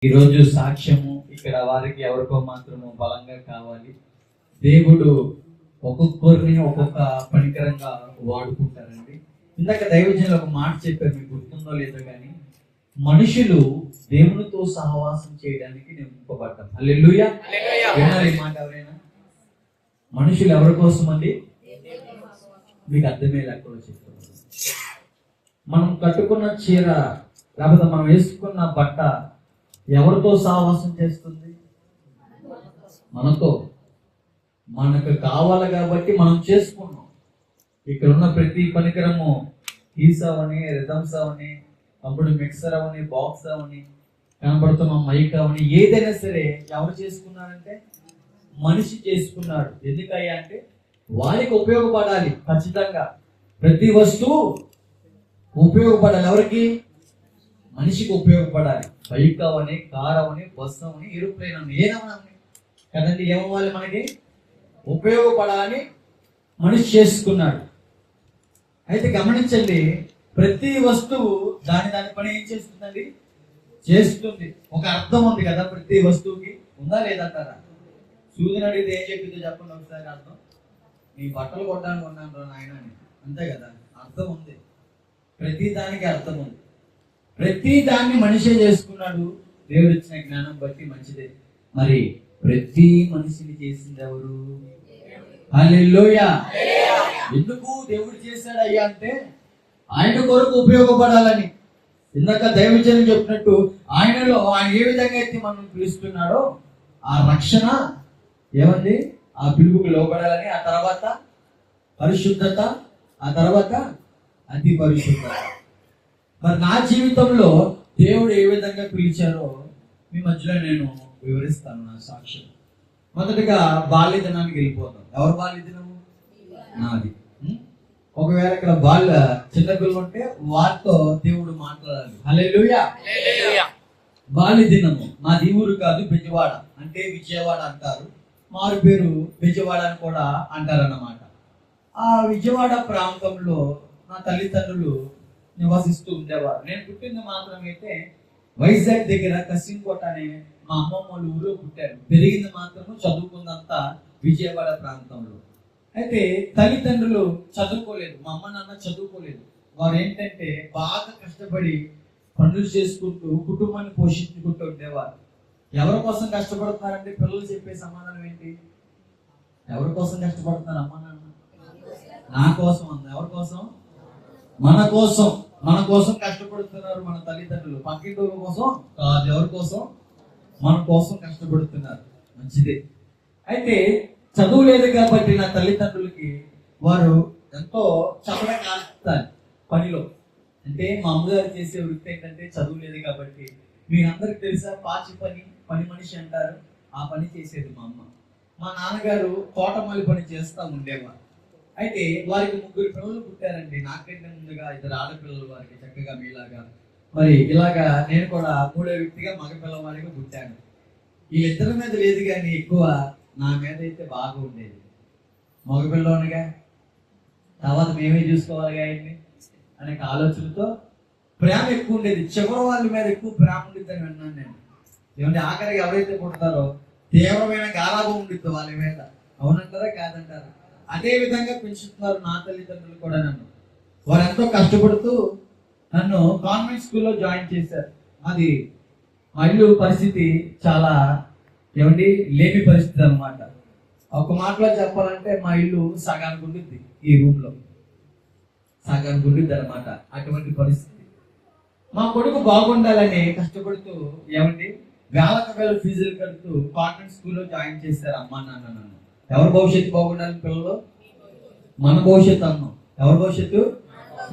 ఈరోజు సాక్ష్యము ఇక్కడ వారికి ఎవరికో మాత్రము బలంగా కావాలి. దేవుడు ఒక్కొక్కరిని ఒక్కొక్క పనికరంగా వాడుకుంటారండి. ఇందాక దైవజనులు ఒక మాట చెప్పారు, మీకు గుర్తుందో లేదో కానీ, మనుషులు దేవునితో సహవాసం చేయడానికి నింపబడ్డాం. హల్లెలూయా. విన్నారు ఈ మాట ఎవరైనా? మనుషులు ఎవరి కోసం అండి? మీకు అర్థమయ్యేలా కూడా చెప్తున్నారు. మనం కట్టుకున్న చీర లేకపోతే మనం వేసుకున్న బట్ట ఎవరితో సహవాసం చేస్తుంది? మనతో. మనకు కావాలి కాబట్టి మనం చేసుకున్నాం. ఇక్కడ ఉన్న ప్రతి పనికరము కీస్ అవని, రిథమ్స్ అవని, అప్పుడు మిక్సర్ అవని, బాక్స్ అవని, కనబడుతున్న మైక్ అవని, ఏదైనా సరే ఎవరు చేసుకున్నారంటే మనిషి చేసుకున్నాడు. ఎందుకయ్యా అంటే వారికి ఉపయోగపడాలి. ఖచ్చితంగా ప్రతి వస్తువు ఉపయోగపడాలి. ఎవరికి? మనిషికి ఉపయోగపడాలి. బైక్ అవని, కార్ అవని, బస్సు అవని, ఏరోప్లేన్ అవని, ఏదవని కదండి, ఏమవ్వాలి? మనకి ఉపయోగపడాలని మనిషి చేసుకున్నాడు. అయితే గమనించండి, ప్రతి వస్తువు దాని పని ఏం చేస్తుందండి? చేస్తుంది. ఒక అర్థం ఉంది కదా ప్రతి వస్తువుకి, ఉందా లేదంటారా? సూదిని అడిగితే ఏం చెప్పిందో చెప్పండి ఒకసారి. అర్థం, నీ బట్టలు కొట్టడానికి కొన్నాను నాయన అని, అంతే కదా. అర్థం ఉంది, ప్రతి దానికి అర్థం ఉంది. ప్రతి దాన్ని మనిషే చేసుకున్నాడు. దేవుడు ఇచ్చిన జ్ఞానం బట్టి మంచిదే. మరి ప్రతి మనిషిని చేసింది ఎవరు? హల్లెలూయా. ఎందుకు దేవుడు చేశాడు అయ్యా అంటే ఆయన కొరకు ఉపయోగపడాలని. ఇందాక దైవజనం చెప్పినట్టు ఆయనలో ఆయన ఏ విధంగా అయితే మనం పిలుస్తున్నాడో ఆ రక్షణ ఏమండి? ఆ పిలుపుకు లోబడాలని. ఆ తర్వాత పరిశుద్ధత, ఆ తర్వాత అతి పరిశుద్ధత. మరి నా జీవితంలో దేవుడు ఏ విధంగా పిలిచారో మీ మధ్యలో నేను వివరిస్తాను నా సాక్ష్యం. మొదటగా బాల్యదినానికి వెళ్ళిపోతాం. ఎవరు బాల్యదినము? నాది. ఒకవేళ ఇక్కడ చిన్నపిల్లలు ఉంటే వారితో దేవుడు మాట్లాడాలి. హల్లెలూయా. బాల్యదినము మాది ఊరు కాదు, బెజవాడ. అంటే విజయవాడ అంటారు, మారు పేరు బెజవాడ అని కూడా అంటారన్నమాట. ఆ విజయవాడ ప్రాంతంలో నా తల్లిదండ్రులు నివసిస్తూ ఉండేవారు. నేను పుట్టింది మాత్రం అయితే వైజాగ్ దగ్గర కసింకోట అనే మా అమ్మమ్మ వాళ్ళ ఊళ్ళో పుట్టాను. పెరిగింది మాత్రము, చదువుకుందంతా విజయవాడ ప్రాంతంలో. అయితే తల్లిదండ్రులు చదువుకోలేదు, మా అమ్మ నాన్న చదువుకోలేదు. వారు ఏంటంటే బాగా కష్టపడి పనులు చేసుకుంటూ కుటుంబాన్ని పోషించుకుంటూ ఉండేవారు. ఎవరి కోసం కష్టపడుతున్నారంటే పిల్లలు చెప్పే సమాధానం ఏంటి? ఎవరి కోసం కష్టపడుతున్నారు అమ్మ నాన్న? నా కోసం అంది. ఎవరి కోసం? మన కోసం. మన కోసం కష్టపడుతున్నారు మన తల్లిదండ్రులు. పక్కింటి కోసం కాదు, ఎవరి కోసం? మన కోసం కష్టపడుతున్నారు. మంచిదే. అయితే చదువు లేదు కాబట్టి నా తల్లిదండ్రులకి వారు ఎంతో చదవ కాస్తారు పనిలో. అంటే మా అమ్మగారు చేసే వృత్తి ఏంటంటే చదువు లేదు కాబట్టి, మీకు అందరికి తెలుసా, పాచి పని మనిషి అంటారు. ఆ పని చేసేది మా అమ్మ. మా నాన్నగారు తోటమాలి పని చేస్తూ ఉండేవారు. అయితే వారికి 3 పిల్లలు పుట్టారండి. నాకంటే ముందుగా 2 ఆడపిల్లలు వారికి, చక్కగా మీలాగా. మరి ఇలాగా నేను కూడా 3వ వ్యక్తిగా మగ పిల్లవాడిగా పుట్టాను. వీళ్ళిద్దరి మీద లేదు కానీ ఎక్కువ నా మీద అయితే బాగా ఉండేది. మగ పిల్లవాడిగా తర్వాత మేమే చూసుకోవాలి ఆయన్ని అనే ఆలోచనతో ప్రేమ ఎక్కువ ఉండేది. చివరి వాళ్ళ మీద ఎక్కువ ప్రేమ ఉండిద్దని విన్నాను నేను. ఏమంటే ఆఖరికి ఎవరైతే పుడతారో తీవ్రమైన గారాబం ఉండిద్ది వాళ్ళ మీద. అవునంటారా కాదంటారా? అదే విధంగా పెంచుతున్నారు నా తల్లిదండ్రులు కూడా నన్ను. వారు ఎంతో కష్టపడుతూ నన్ను కాన్వెంట్ స్కూల్లో జాయిన్ చేశారు. అది మా ఇల్లు పరిస్థితి చాలా ఏమండి లేని పరిస్థితి అనమాట. ఒక మాటలో చెప్పాలంటే మా ఇల్లు సగానికి ఉండిద్ది, ఈ రూమ్లో సగానికి ఉండిద్ది అనమాట. అటువంటి పరిస్థితి. మా కొడుకు బాగుండాలని కష్టపడుతూ ఏమండి వేల ఫీజులు కడుతూ కాన్వెంట్ స్కూల్లో జాయిన్ చేశారు అమ్మా నాన్న నన్ను. ఎవరి భవిష్యత్తు బాగుండాలి? పిల్లలు మన భవిష్యత్తు అన్నాం. ఎవరి భవిష్యత్తు?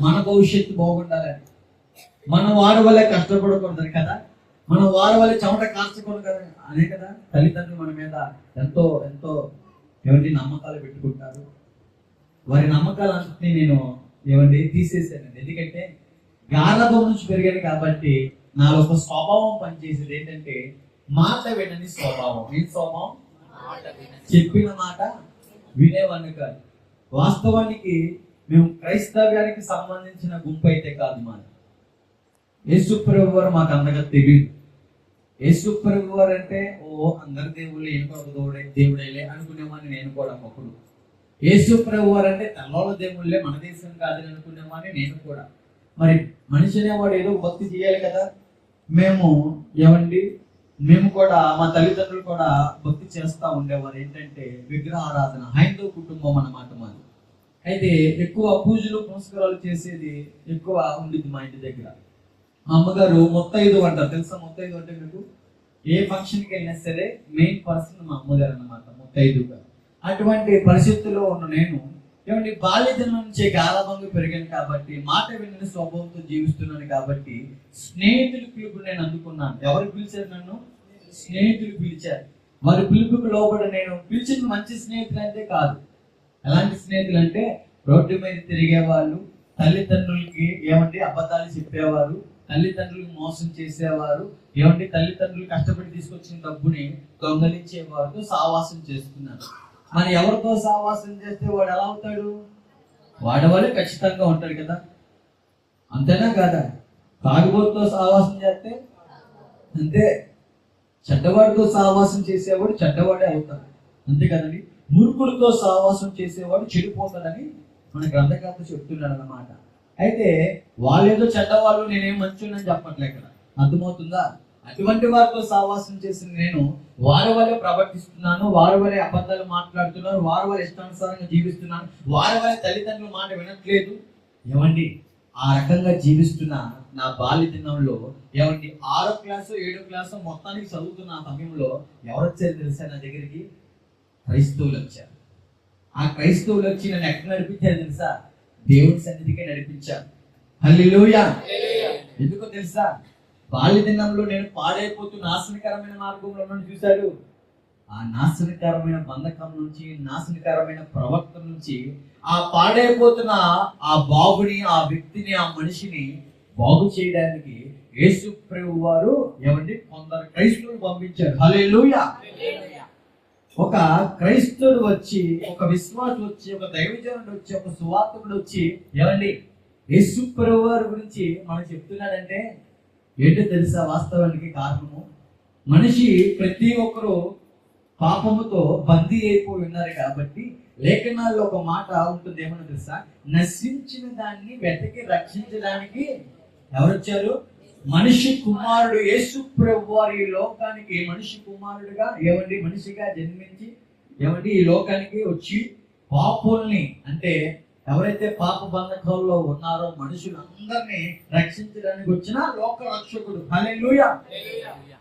మన భవిష్యత్తు బాగుండాలని. మనం వారి వల్ల కష్టపడకూడదు కదా, మనం వారి వల్ల చెమట కాల్చకూడదు కదా అనే కదా తల్లిదండ్రులు మన మీద ఎంతో ఎంతో ఏమంటే నమ్మకాలు పెట్టుకుంటారు. వారి నమ్మకాలన్నింటినీ నేను ఏమంటే తీసేసాను. ఎందుకంటే గారాబం నుంచి పెరిగాను కాబట్టి నాలో ఒక స్వభావం పనిచేసేది. ఏంటంటే మాట వినని స్వభావం. ఏం స్వభావం? చెప్పిన మాట వినేవాడిని కాదు. వాస్తవానికి మేము క్రైస్తవ్యానికి సంబంధించిన గుంపు అయితే కాదు మాది. యేసు ప్రభువు వారు మాకు అంతగా తెలియదు. యేసు ప్రభు వారు అంటే అందరి దేవుళ్ళు ఈయన కూడా దేవుడేలే అనుకునేవాడిని నేను కూడా ఒకడు. యేసు ప్రభు వారు అంటే తెల్లవాళ్ళ దేవుళ్ళే, మన దేశం కాదని అనుకునేవాడిని నేను కూడా. మరి మనిషి అనేవాడు ఏదో భక్తి చేయాలి కదా. మేము కూడా మా తల్లిదండ్రులు కూడా భక్తి చేస్తూ ఉండేవారు. ఏంటంటే విగ్రహారాధన, హైందవ కుటుంబం అన్నమాట మాది. అయితే ఎక్కువ పూజలు పునస్కారాలు చేసేది ఎక్కువ ఉండిద్ది మా ఇంటి దగ్గర. మా అమ్మగారు మొత్తైదు అంటారు, తెలుసా మొత్తైదు అంటే మీకు? ఏ ఫంక్షన్కి అయినా సరే మెయిన్ పర్సన్ మా అమ్మగారు అన్నమాట, మొత్తైదుగా. అటువంటి పరిస్థితుల్లో ఉన్న నేను బాల్యదినం నుంచే గారాబంగా పెరిగాను కాబట్టి, మాట వినని స్వభావంతో జీవిస్తున్నాను కాబట్టి స్నేహితుల పిలుపు నేను అందుకున్నాను. ఎవరు పిలిచారు నన్ను? స్నేహితులు పిలిచారు. వారి పిలుపుకు లోబడి నేను పిలిచిన మంచి స్నేహితులు అంటే కాదు. ఎలాంటి స్నేహితులు అంటే రోడ్డు మీద తిరిగే వాళ్ళు, తల్లిదండ్రులకి అబద్ధాలు చెప్పేవారు, తల్లిదండ్రులకు మోసం చేసేవారు, తల్లిదండ్రులు కష్టపడి తీసుకొచ్చిన డబ్బుని దొంగలించే వారితో సావాసం చేస్తున్నారు. మరి ఎవరితో సావాసం చేస్తే వాడు ఎలా అవుతాడు? వాడవాళ్ళే ఖచ్చితంగా ఉంటాడు కదా, అంతేనా కాదా? తాగుబోతుతో సావాసం చేస్తే అంతే, చెడ్డవాడితో సావాసం చేసేవాడు చెడ్డవాడే అవుతాడు, అంతే కదండి. మూర్ఖులతో సావాసం చేసేవాడు చెడిపోతాడని మన గ్రంథకర్త చెప్తున్నాడు అన్నమాట. అయితే వాళ్ళేదో చెడ్డవాళ్ళు, నేనేం మంచిని చెప్పట్లే ఇక్కడ, అర్థమవుతుందా? అటువంటి వారితో సావాసం చేసిన నేను వారి వల్లే ప్రవర్తిస్తున్నాను, వారి వల్లే అబద్ధాలు మాట్లాడుతున్నాను, వారి వల్ల ఇష్టానుసారంగా జీవిస్తున్నాను, వారి వల్ల తల్లిదండ్రుల మాట వినట్లేదు. ఆ రకంగా జీవిస్తున్న నా బాల్య దినంలో 6వ క్లాసు 7వ క్లాసు మొత్తానికి చదువుతున్న ఆ సమయంలో ఎవరు వచ్చారు తెలుసా నా దగ్గరికి? క్రైస్తవులు వచ్చారు. ఆ క్రైస్తవులు వచ్చి నన్ను ఎక్కడ నడిపించారు తెలుసా? దేవుని సన్నిధికే నడిపించారు. హల్లెలూయా. ఎందుకో తెలుసా? బాల్య దినంలో నేను పాడైపోతున్న నాశనకరమైన మార్గంలో నన్ను చూశాడు. ఆ నాశనకరమైన బంధకం నుంచి, నాశనకరమైన ప్రవర్తన నుంచి, ఆ పాడైపోతున్న ఆ బాబుని, ఆ వ్యక్తిని, ఆ మనిషిని బాగు చేయడానికి యేసు ప్రభు వారు కొందరు క్రైస్తవులు పంపించారు. హల్లెలూయా. ఒక క్రైస్తవుడు వచ్చి, ఒక విశ్వాసి వచ్చి, ఒక దైవజనుడు వచ్చి, ఒక సువార్తికుడు వచ్చి యేసు ప్రభు వారి గురించి మనం చెప్తున్నాడంటే ఏంటో తెలుసా? వాస్తవానికి కారణము మనిషి ప్రతి ఒక్కరూ పాపముతో బందీ అయిపోయి ఉన్నారు కాబట్టి లేఖనాల్లో ఒక మాట ఉంటుంది, ఏమన్నా తెలుసా? నశించిన దాన్ని వెతకి రక్షించడానికి ఎవరొచ్చారు? మనిషి కుమారుడు యేసు ప్రభు వారు ఈ లోకానికి మనిషి కుమారుడుగా మనిషిగా జన్మించి ఈ లోకానికి వచ్చి పాపుల్ని, అంటే ఎవరైతే పాప బంధకాల్లో ఉన్నారో మనుషులందరినీ రక్షించడానికి వచ్చిన లోక రక్షకుడు. హల్లెలూయా.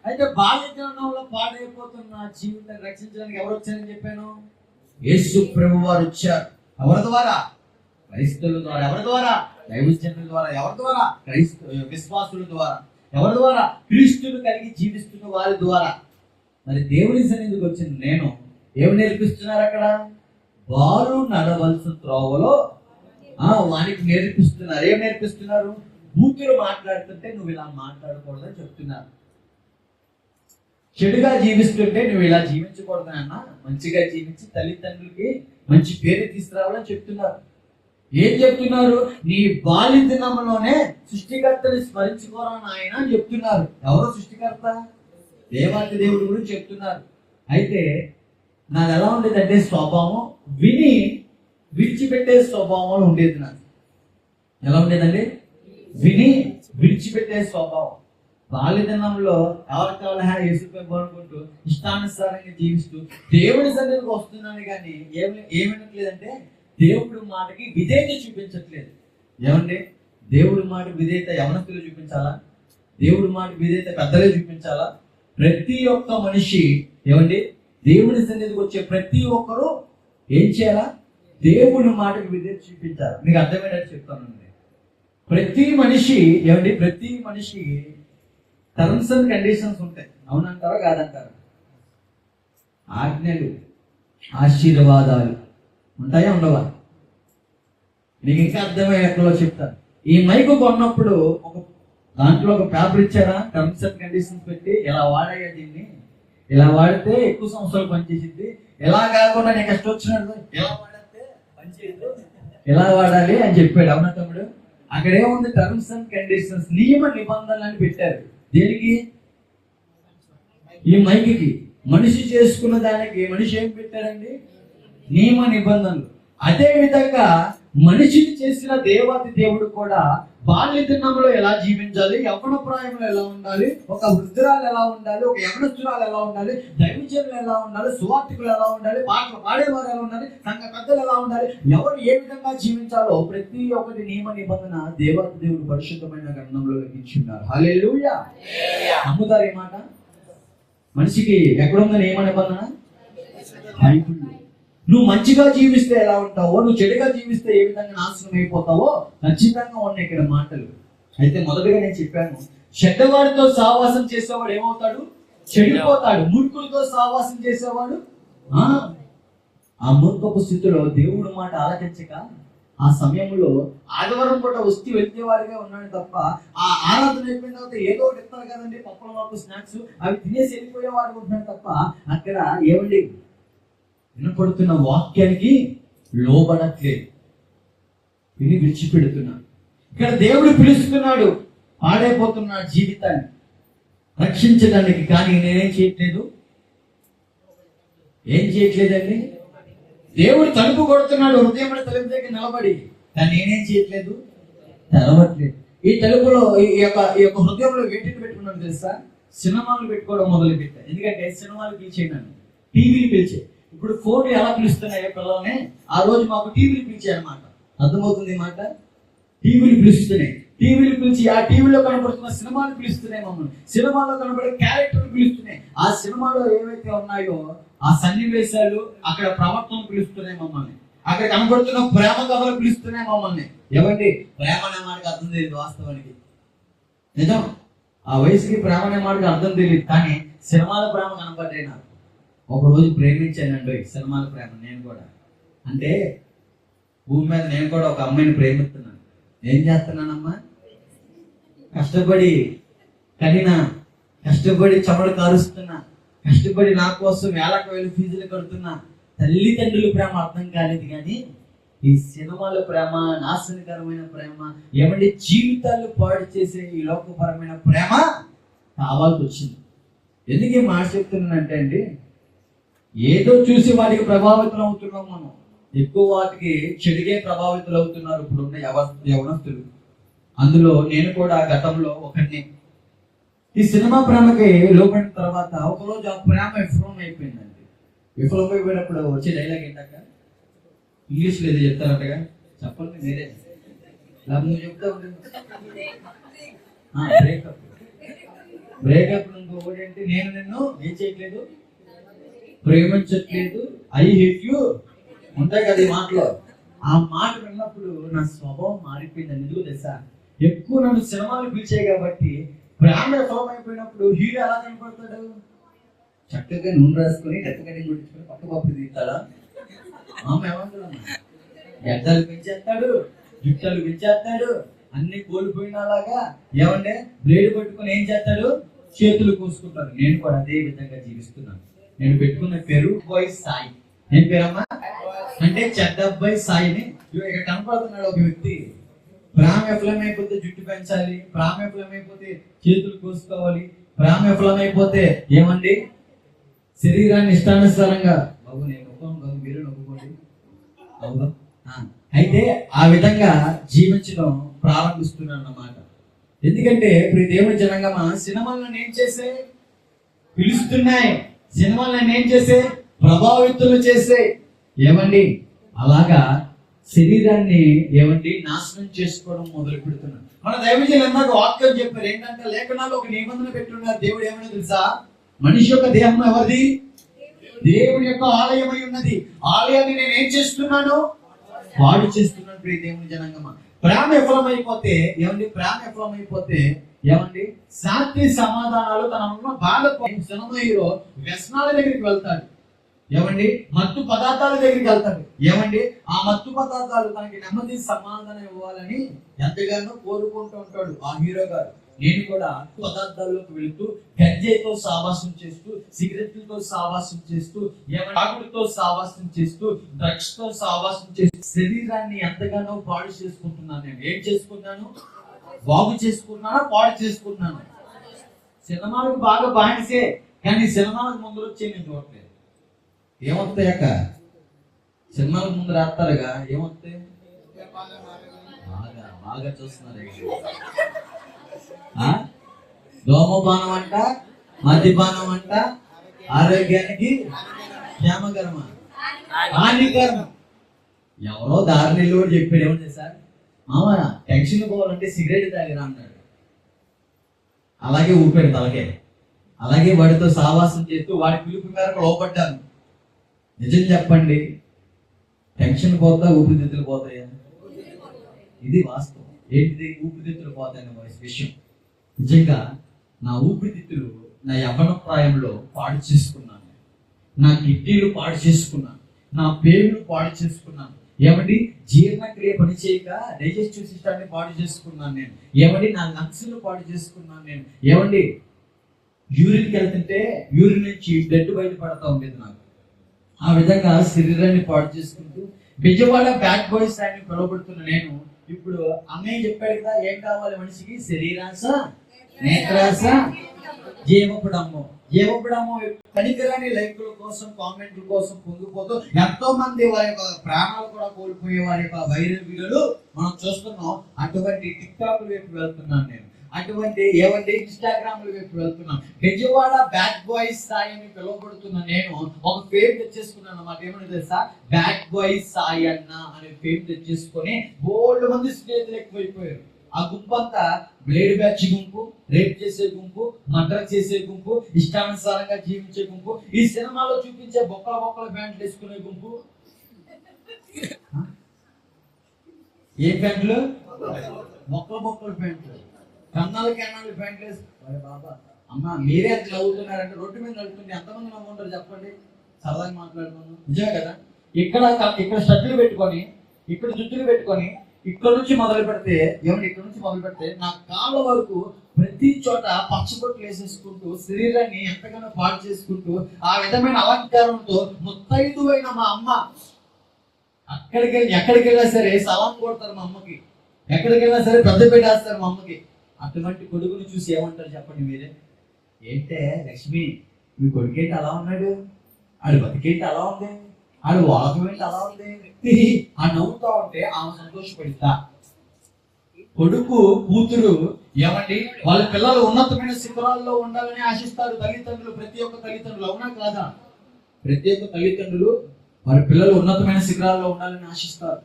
అయితే బాల్యకాలంలో పాడైపోతున్న జీవితాన్ని రక్షించడానికి ఎవరు వచ్చారని చెప్పాను? యేసు ప్రభు వారు వచ్చారు. ఎవరి ద్వారా? క్రైస్తవుల ద్వారా. ఎవరి ద్వారా? దైవజనుల ద్వారా. ఎవరి ద్వారా? విశ్వాసుల ద్వారా. ఎవరి ద్వారా? క్రీస్తును కలిగి జీవిస్తున్న వారి ద్వారా. మరి దేవుని సన్నిధికి వచ్చిన నేను ఏమి నేర్పిస్తున్నారు అక్కడ? వారు నడవలసిన త్రోవలో వానికి నేర్పిస్తున్నారు. ఏం నేర్పిస్తున్నారు? బూతులు మాట్లాడుతుంటే నువ్వు ఇలా మాట్లాడకూడదని చెప్తున్నారు. చెడుగా జీవిస్తుంటే నువ్వు ఇలా జీవించకూడదన్న, మంచిగా జీవించి తల్లిదండ్రులకి మంచి పేరు తీసుకురావాలని చెప్తున్నారు. ఏం చెప్తున్నారు? నీ బాల్య దినంలోనే సృష్టికర్తని స్మరించుకోరా నాయన అని చెప్తున్నారు. ఎవరో సృష్టికర్త? దేవాతి దేవుడు గురించి చెప్తున్నారు. అయితే నాది ఎలా ఉండేదంటే స్వభావం విని విడిచిపెట్టే స్వభావం ఉండేది. నాకు ఎలా ఉండేదండి? విని విడిచిపెట్టే స్వభావం. బాల్యదినంలో ఎవరికి కావాలి యేసుప్రభు అనుకుంటూ ఇష్టానుసారంగా జీవిస్తూ దేవుడి సన్నిధికి వస్తున్నాను, కానీ ఏమనట్లేదంటే దేవుడి మాటకి విధేయత చూపించట్లేదు. దేవుడి మాట విధేయత యవనస్తులు చూపించాలా? దేవుడి మాట విధేయత పెద్దలే చూపించాలా? ప్రతి ఒక్క మనిషి దేవుడి సన్నిధికి వచ్చే ప్రతి ఒక్కరూ ఏం చేయాలా? దేవుడి మాటకు విధేయత చూపించాలి. మీకు అర్థమైనట్టు చెప్తాను. ప్రతి మనిషి టర్మ్స్ అండ్ కండిషన్స్ ఉంటాయి. అవునంటారా కాదంటారా? ఆజ్ఞలు, ఆశీర్వాదాలు ఉంటాయా ఉండవా? మీకు ఇంకా అర్థమయ్యేట్లో చెప్తాను. ఈ మైకు కొన్నప్పుడు దాంట్లో ఒక పేపర్ ఇచ్చారా? టర్మ్స్ అండ్ కండిషన్స్ పెట్టి ఇలా వాడాయా, దీన్ని ఇలా వాడితే ఎక్కువ సంవత్సరాలు పనిచేసింది, ఎలా కాకుండా నీకు కష్టం వచ్చినట్టు ఎలా వాడితే పనిచేయదు, ఎలా వాడాలి అని చెప్పాడు. అవునా తమ్ముడు? అక్కడ ఏముంది? టర్మ్స్ అండ్ కండిషన్స్, నియమ నిబంధనలు అని పెట్టారు. దేనికి? ఈ మైక్కి. మనిషి చేసుకున్న దానికి మనిషి ఏం పెట్టాడండి? నియమ నిబంధనలు. అదే విధంగా మనిషిని చేసిన దేవాది దేవుడు కూడా బాల్య దినంలో ఎలా జీవించాలి, యవ్వన ప్రాయంలో ఎలా ఉండాలి, ఒక వృద్ధురాలు ఎలా ఉండాలి, ఒక యవనస్తురాలు ఎలా ఉండాలి, దైవజనులు ఎలా ఉండాలి, సువార్థికులు ఎలా ఉండాలి, పాటలు పాడేవారు ఎలా ఉండాలి, సంఘ పెద్దలు ఎలా ఉండాలి, ఎవరు ఏ విధంగా జీవించాలో ప్రతి ఒక్కటి నియమ నిబంధన దేవాది దేవుడు పరిశుద్ధమైన గ్రంథంలో లెక్కించున్నారు. హల్లెలూయా. నమ్ముతారు ఈ మాట? మనిషికి ఎక్కడుంది నియమ నిబంధన? బైబిల్లో. నువ్వు మంచిగా జీవిస్తే ఎలా ఉంటావో, నువ్వు చెడుగా జీవిస్తే ఏ విధంగా నాశనం అయిపోతావో ఖచ్చితంగా ఉన్నాయి ఇక్కడ మాటలు. అయితే మొదటగా నేను చెప్పాను, చెడ్డవాడితో సావాసం చేసేవాడు ఏమవుతాడు? చెడిపోతాడు. మూర్ఖులతో సావాసం చేసేవాడు ఆ మూర్ఖపు స్థితిలో దేవుడు మాట ఆలకించక ఆ సమయంలో ఆదివారం పూట వస్తూ వెళ్తేవాడిగా ఉన్నాడు తప్ప, ఆ ఆరాధన అయిపోయిన తర్వాత ఏదో ఒకటి ఇస్తారు కదండి, పప్పుల మాకు స్నాక్స్, అవి తినేసి వెళ్ళిపోయేవాడు ఉంటున్నాడు తప్ప అక్కడ ఏమండి వినపడుతున్న వాక్యానికి లోబడట్లేదు, విని విడిచిపెడుతున్నాడు. ఇక్కడ దేవుడు పిలుస్తున్నాడు, పాడైపోతున్నాడు జీవితాన్ని రక్షించడానికి. కానీ నేనేం చేయట్లేదు, ఏం చేయట్లేదండి. దేవుడు తలుపు కొడుతున్నాడు హృదయం తలుపు దగ్గర నిలబడి, కానీ నేనేం చేయట్లేదు, తెరవట్లేదు. ఈ తలుపులో ఈ యొక్క హృదయంలో వేటిని పెట్టుకున్నాను తెలుసా? సినిమాలు పెట్టుకోవడం మొదలు పెట్టా. ఎందుకంటే సినిమాలు పిలిచేయను, టీవీలు పిలిచే. ఇప్పుడు ఫోన్ ఎలా పిలుస్తున్నాయో పిల్లల్ని, ఆ రోజు మాకు టీవీలు పిలిచాయి అనమాట. అర్థమవుతుంది మాట? టీవీలు పిలుస్తున్నాయి. టీవీలు పిలిచి ఆ టీవీలో కనబడుతున్న సినిమాలు పిలుస్తున్నాయి మమ్మల్ని. సినిమాలో కనబడే క్యారెక్టర్లు పిలుస్తున్నాయి. ఆ సినిమాలో ఏవైతే ఉన్నాయో ఆ సన్నివేశాలు, అక్కడ ప్రవర్తన పిలుస్తున్నాయి మమ్మల్ని. అక్కడ కనబడుతున్న ప్రేమ కథలు పిలుస్తున్నాయి మమ్మల్ని. ఏమండి, ప్రేమ అనే మాటకి అర్థం తెలియదు వాస్తవానికి. నిజం, ఆ వయసుకి ప్రేమ అనే మాటకి అర్థం తెలియదు. కానీ సినిమాల ప్రేమ కనబడ్డాయి నాకు. ఒకరోజు ప్రేమించానండి సినిమాల ప్రేమ. నేను కూడా అంటే భూమి మీద నేను కూడా ఒక అమ్మాయిని ప్రేమిస్తున్నాను. ఏం చేస్తున్నానమ్మా? కష్టపడి కనినా, కష్టపడి చెమట కారుస్తున్నా, కష్టపడి నా కోసం వేలకు వేలు ఫీజులు కడుతున్నా. తల్లిదండ్రుల ప్రేమ అర్థం కాలేదు, కానీ ఈ సినిమాల ప్రేమ, నాశనకరమైన ప్రేమ, ఏమంటే జీవితాలు పాడు చేసే ఈ లోకపరమైన ప్రేమ కావాల్సి వచ్చింది. ఎందుకు ఈ మాట చెప్తున్నానంటే అండి, ఏదో చూసి వాటికి ప్రభావితం అవుతున్నాం మనం. ఎక్కువ వాటికి చెడుగే ప్రభావితులు అవుతున్నారు ఇప్పుడున్న యవనస్తులు. అందులో నేను కూడా గతంలో ఒకరిని. ఈ సినిమా ప్రేమకి లోపడిన తర్వాత ఒకరోజు ఆ ప్రేమ విఫలం అయిపోయిందండి. విఫలం అయిపోయినప్పుడు వచ్చే డైలాగ్ ఏంటక్క? ఇంగ్లీష్లో ఏదో చెప్తారటగా, చెప్పండి మీరే. నువ్వు చెప్తా బ్రేకప్. బ్రేకప్ ఇంకొకటి ఏంటి? నేను నిన్ను ఏం చేయట్లేదు, ప్రేమించట్లేదు, ఐ హేట్ యు ఉంటాయి కదా ఈ మాటలో. ఆ మాట విన్నప్పుడు నా స్వభావం మారిపోయింది. ఎందుకు తెలుసా? ఎక్కువ నన్ను సినిమాలు పిలిచాయి కాబట్టి. ప్రేమ విఫలం అయిపోయినప్పుడు హీరో ఎలా కనపడతాడు? చక్కగా నూనె రాసుకొని ఎత్తకని గుడించుకొని పట్టుపప్పు తీస్తాడా? ఏమంటాడు? గడ్డలు పెంచేస్తాడు, జుట్టలు పెంచేస్తాడు, అన్ని కోల్పోయినలాగా. ఏమంటే బ్లేడ్ పట్టుకొని ఏం చేస్తాడు? చేతులు కోసుకుంటాడు. నేను కూడా అదే విధంగా జీవిస్తున్నాను. నేను పెట్టుకున్న పేరు బాయ్ సాయి. ఏం పేరమ్మా? అంటే చెడ్డ అబ్బాయి సాయిని. ఇక్కడ కనపడుతున్నాడు ఒక వ్యక్తి. ప్రేమ విఫలమైపోతే జుట్టు పెంచాలి, ప్రేమ విఫలమైపోతే చేతులు కోసుకోవాలి, ప్రేమ విఫలమైపోతే ఏమండి శరీరాన్ని ఇష్టానుసారంగా బాబు నేను నొక్కను, మీరు నొక్కుకోండి అవును. అయితే ఆ విధంగా జీవించడం ప్రారంభిస్తున్నాను అన్నమాట. ఎందుకంటే ఇప్పుడు దేవుని జనంగా సినిమాలను ఏం చేసే పిలుస్తున్నాయి, సినిమాలను ఏం చేసే ప్రభావితులు చేసే. ఏమండి అలాగా శరీరాన్ని ఏమండి నాశనం చేసుకోవడం మొదలు పెడుతున్నారు. మన దైవజనులు అన్నాడు, వాక్యం చెప్పారు ఏంటంటే, లేఖనాలు ఒక నిబంధన పెట్టున్నారు. దేవుడు ఏమన్నా తెలుసా? మనిషి యొక్క దేహం ఎవరిది? దేవుడి యొక్క ఆలయమై ఉన్నది. ఆలయాన్ని నేను ఏం చేస్తున్నాను? పాడు చేస్తున్నాను. ప్రియ దేవుని జనాంగమా, ప్రేమ విఫలమైపోతే ఏమండి, ప్రేమ విఫలమైపోతే ఏమండి శాంతి సమాధానాలు తన ఉన్న బాధతో సినిమా హీరో వ్యసనాల దగ్గరికి వెళ్తాడు. ఏమండి మత్తు పదార్థాల దగ్గరికి వెళ్తాడు. ఏమండి ఆ మత్తు పదార్థాలు తనకి నెమ్మది సమాధానం ఇవ్వాలని ఎంతగానో కోరుకుంటూ ఉంటాడు ఆ హీరో గారు. నేను కూడా పదార్థాల్లోకి వెళుతూ గంజాయితో సావాసం చేస్తూ, సిగరెట్లతో సావాసం చేస్తూ, తాగుడుతో సావాసం చేస్తూ, డ్రగ్స్ తో సావాసం చేస్తూ శరీరాన్ని ఎంతగానో పాడు చేసుకుంటున్నాను. నేను ఏం చేసుకున్నాను? బాగు చేసుకున్నానా? పాడు చేసుకున్నాను. సినిమాలకు బాగా బానిసే, కానీ సినిమాలకు ముందు వచ్చి నేను చూడట్లేదు. ఏమొస్తాయి అక్క? సినిమాలకు ముందు రాస్తారుగా, ఏమొస్తాయి? బాగా బాగా చూస్తున్నారు. ధూమపానం అంట, మద్యపానం అంట ఆరోగ్యానికి క్షేమకరమా హానికరం. ఎవరో దారిని కూడా చెప్పాడు, ఏమంటే సార్ మామ టెన్షన్ పోవాలంటే సిగరెట్ తాగిరా అన్నాడు. అలాగే ఊపాడు తలకే. అలాగే వాడితో సావాసం చేస్తూ వాడి పిలుపు మేరకు లోపడ్డాను. నిజం చెప్పండి, టెన్షన్ పోతా ఊపిరితిత్తులు పోతాయా? ఇది వాస్తవం. ఏంటిది? ఊపిరితిత్తులు పోతాయనే విషయం. నిజంగా నా ఊపిరితిత్తులు నా యవ్వన ప్రాయంలో పాడు చేసుకున్నాను. నా కిడ్నీలు పాడు చేసుకున్నాను, నా పేగులు పాడు చేసుకున్నాను. ఏమండి? జీర్ణక్రియ పని చేయక డైజెస్టివ్ సిస్టాన్ని పాడు చేసుకున్నాను నేను. ఏమండి? నా లంగ్స్ను పాడు చేసుకున్నాను నేను. ఏమండి? యూరిన్కి వెళ్తుంటే యూరిన్ నుంచి బ్లడ్ బయటపడతా ఉండేది నాకు. ఆ విధంగా శరీరాన్ని పాడు చేసుకుంటూ విజయవాడ బ్యాడ్ బాయ్స్ అని పిలువబడుతున్న నేను ఇప్పుడు అన్నయ్య చెప్పాడు కదా, ఏం కావాలి మనిషికి? శరీరాశ, నేత్రాశ, జీవపుడమ్ము. జీవపుడమ్ము పనికిరాని లైకుల కోసం, కామెంట్ల కోసం పొంగిపోతూ ఎంతో మంది వారి యొక్క ప్రాణాలు కూడా కోల్పోయే వారి యొక్క వైరల్ వీడియోలు మనం చూస్తున్నాం. అటువంటి టిక్ టాక్ వైపు వెళ్తున్నాను నేను. అటువంటి ఏమంటే ఇన్స్టాగ్రామ్ వైపు వెళ్తున్నాం. విజయవాడ బ్యాడ్ బాయ్స్ సాయి అని పిలువబడుతున్న నేను ఒక ఫేమ్ తెచ్చేసుకున్నాను అన్నమాట. ఏమని తెలుసా? బ్యాడ్ బాయ్స్ సాయి అన్న అనే ఫేమ్ తెచ్చేసుకొని బోల్డ్ మంది స్నేహితులు ఎక్కువైపోయారు. ఆ గుంపు అంతా బ్లేడ్ బ్యాచ్ గుంపు, రేప్ చేసే గుంపు, మర్డర్ చేసే గుంపు, ఇష్టానుసారంగా జీవించే గుంపు, ఈ సినిమాలో చూపించే బొక్కల ప్యాంట్లు వేసుకునే గుంపు. ఏ ప్యాంట్లు? బొక్కల ప్యాంట్లు, కన్నాలు ప్యాంట్లు వేసి బాబా అమ్మ మీరే అట్లా అవుతున్నారంటే రోడ్డు మీద నడుపుతుంటే ఎంతమంది నమ్ముంటారు చెప్పండి? సరదాగా మాట్లాడుకున్నాం. నిజమే కదా? ఇక్కడ షర్టులు పెట్టుకొని, ఇక్కడ జుట్టులు పెట్టుకొని, ఇక్కడ నుంచి మొదలు పెడితే ఏమంటే ఇక్కడ నుంచి మొదలు పెడితే నా కాళ్ళ వరకు ప్రతి చోట పచ్చబొట్లు వేసేసుకుంటూ శరీరాన్ని ఎంతగానో పాడు చేసుకుంటూ ఆ విధమైన అలంకారంతో ముత్తైదువైన మా అమ్మ ఎక్కడికి వెళ్ళినా సరే సలాం కొడతారు మా అమ్మకి. ఎక్కడికి వెళ్ళినా సరే పెద్ద పెట్టేస్తారు మా అమ్మకి. అటువంటి కొడుకుని చూసి ఏమంటారు చెప్పండి మీరే? ఏంటే లక్ష్మి, మీ కొడుకేంటి అలా ఉన్నాడు? ఆడు బతికేంటి అలా ఉంది? ఆడు వాడకం ఏంటి అలా ఉంది? ఆ నవ్వుతా ఉంటే ఆమె సంతోషపడిస్తా. కొడుకు కూతురు ఏమండి వాళ్ళ పిల్లలు ఉన్నతమైన శిఖరాల్లో ఉండాలని ఆశిస్తారు తల్లిదండ్రులు. ప్రతి ఒక్క తల్లిదండ్రులు, అవునా కాదా? ప్రతి ఒక్క తల్లిదండ్రులు వారి పిల్లలు ఉన్నతమైన శిఖరాల్లో ఉండాలని ఆశిస్తారు.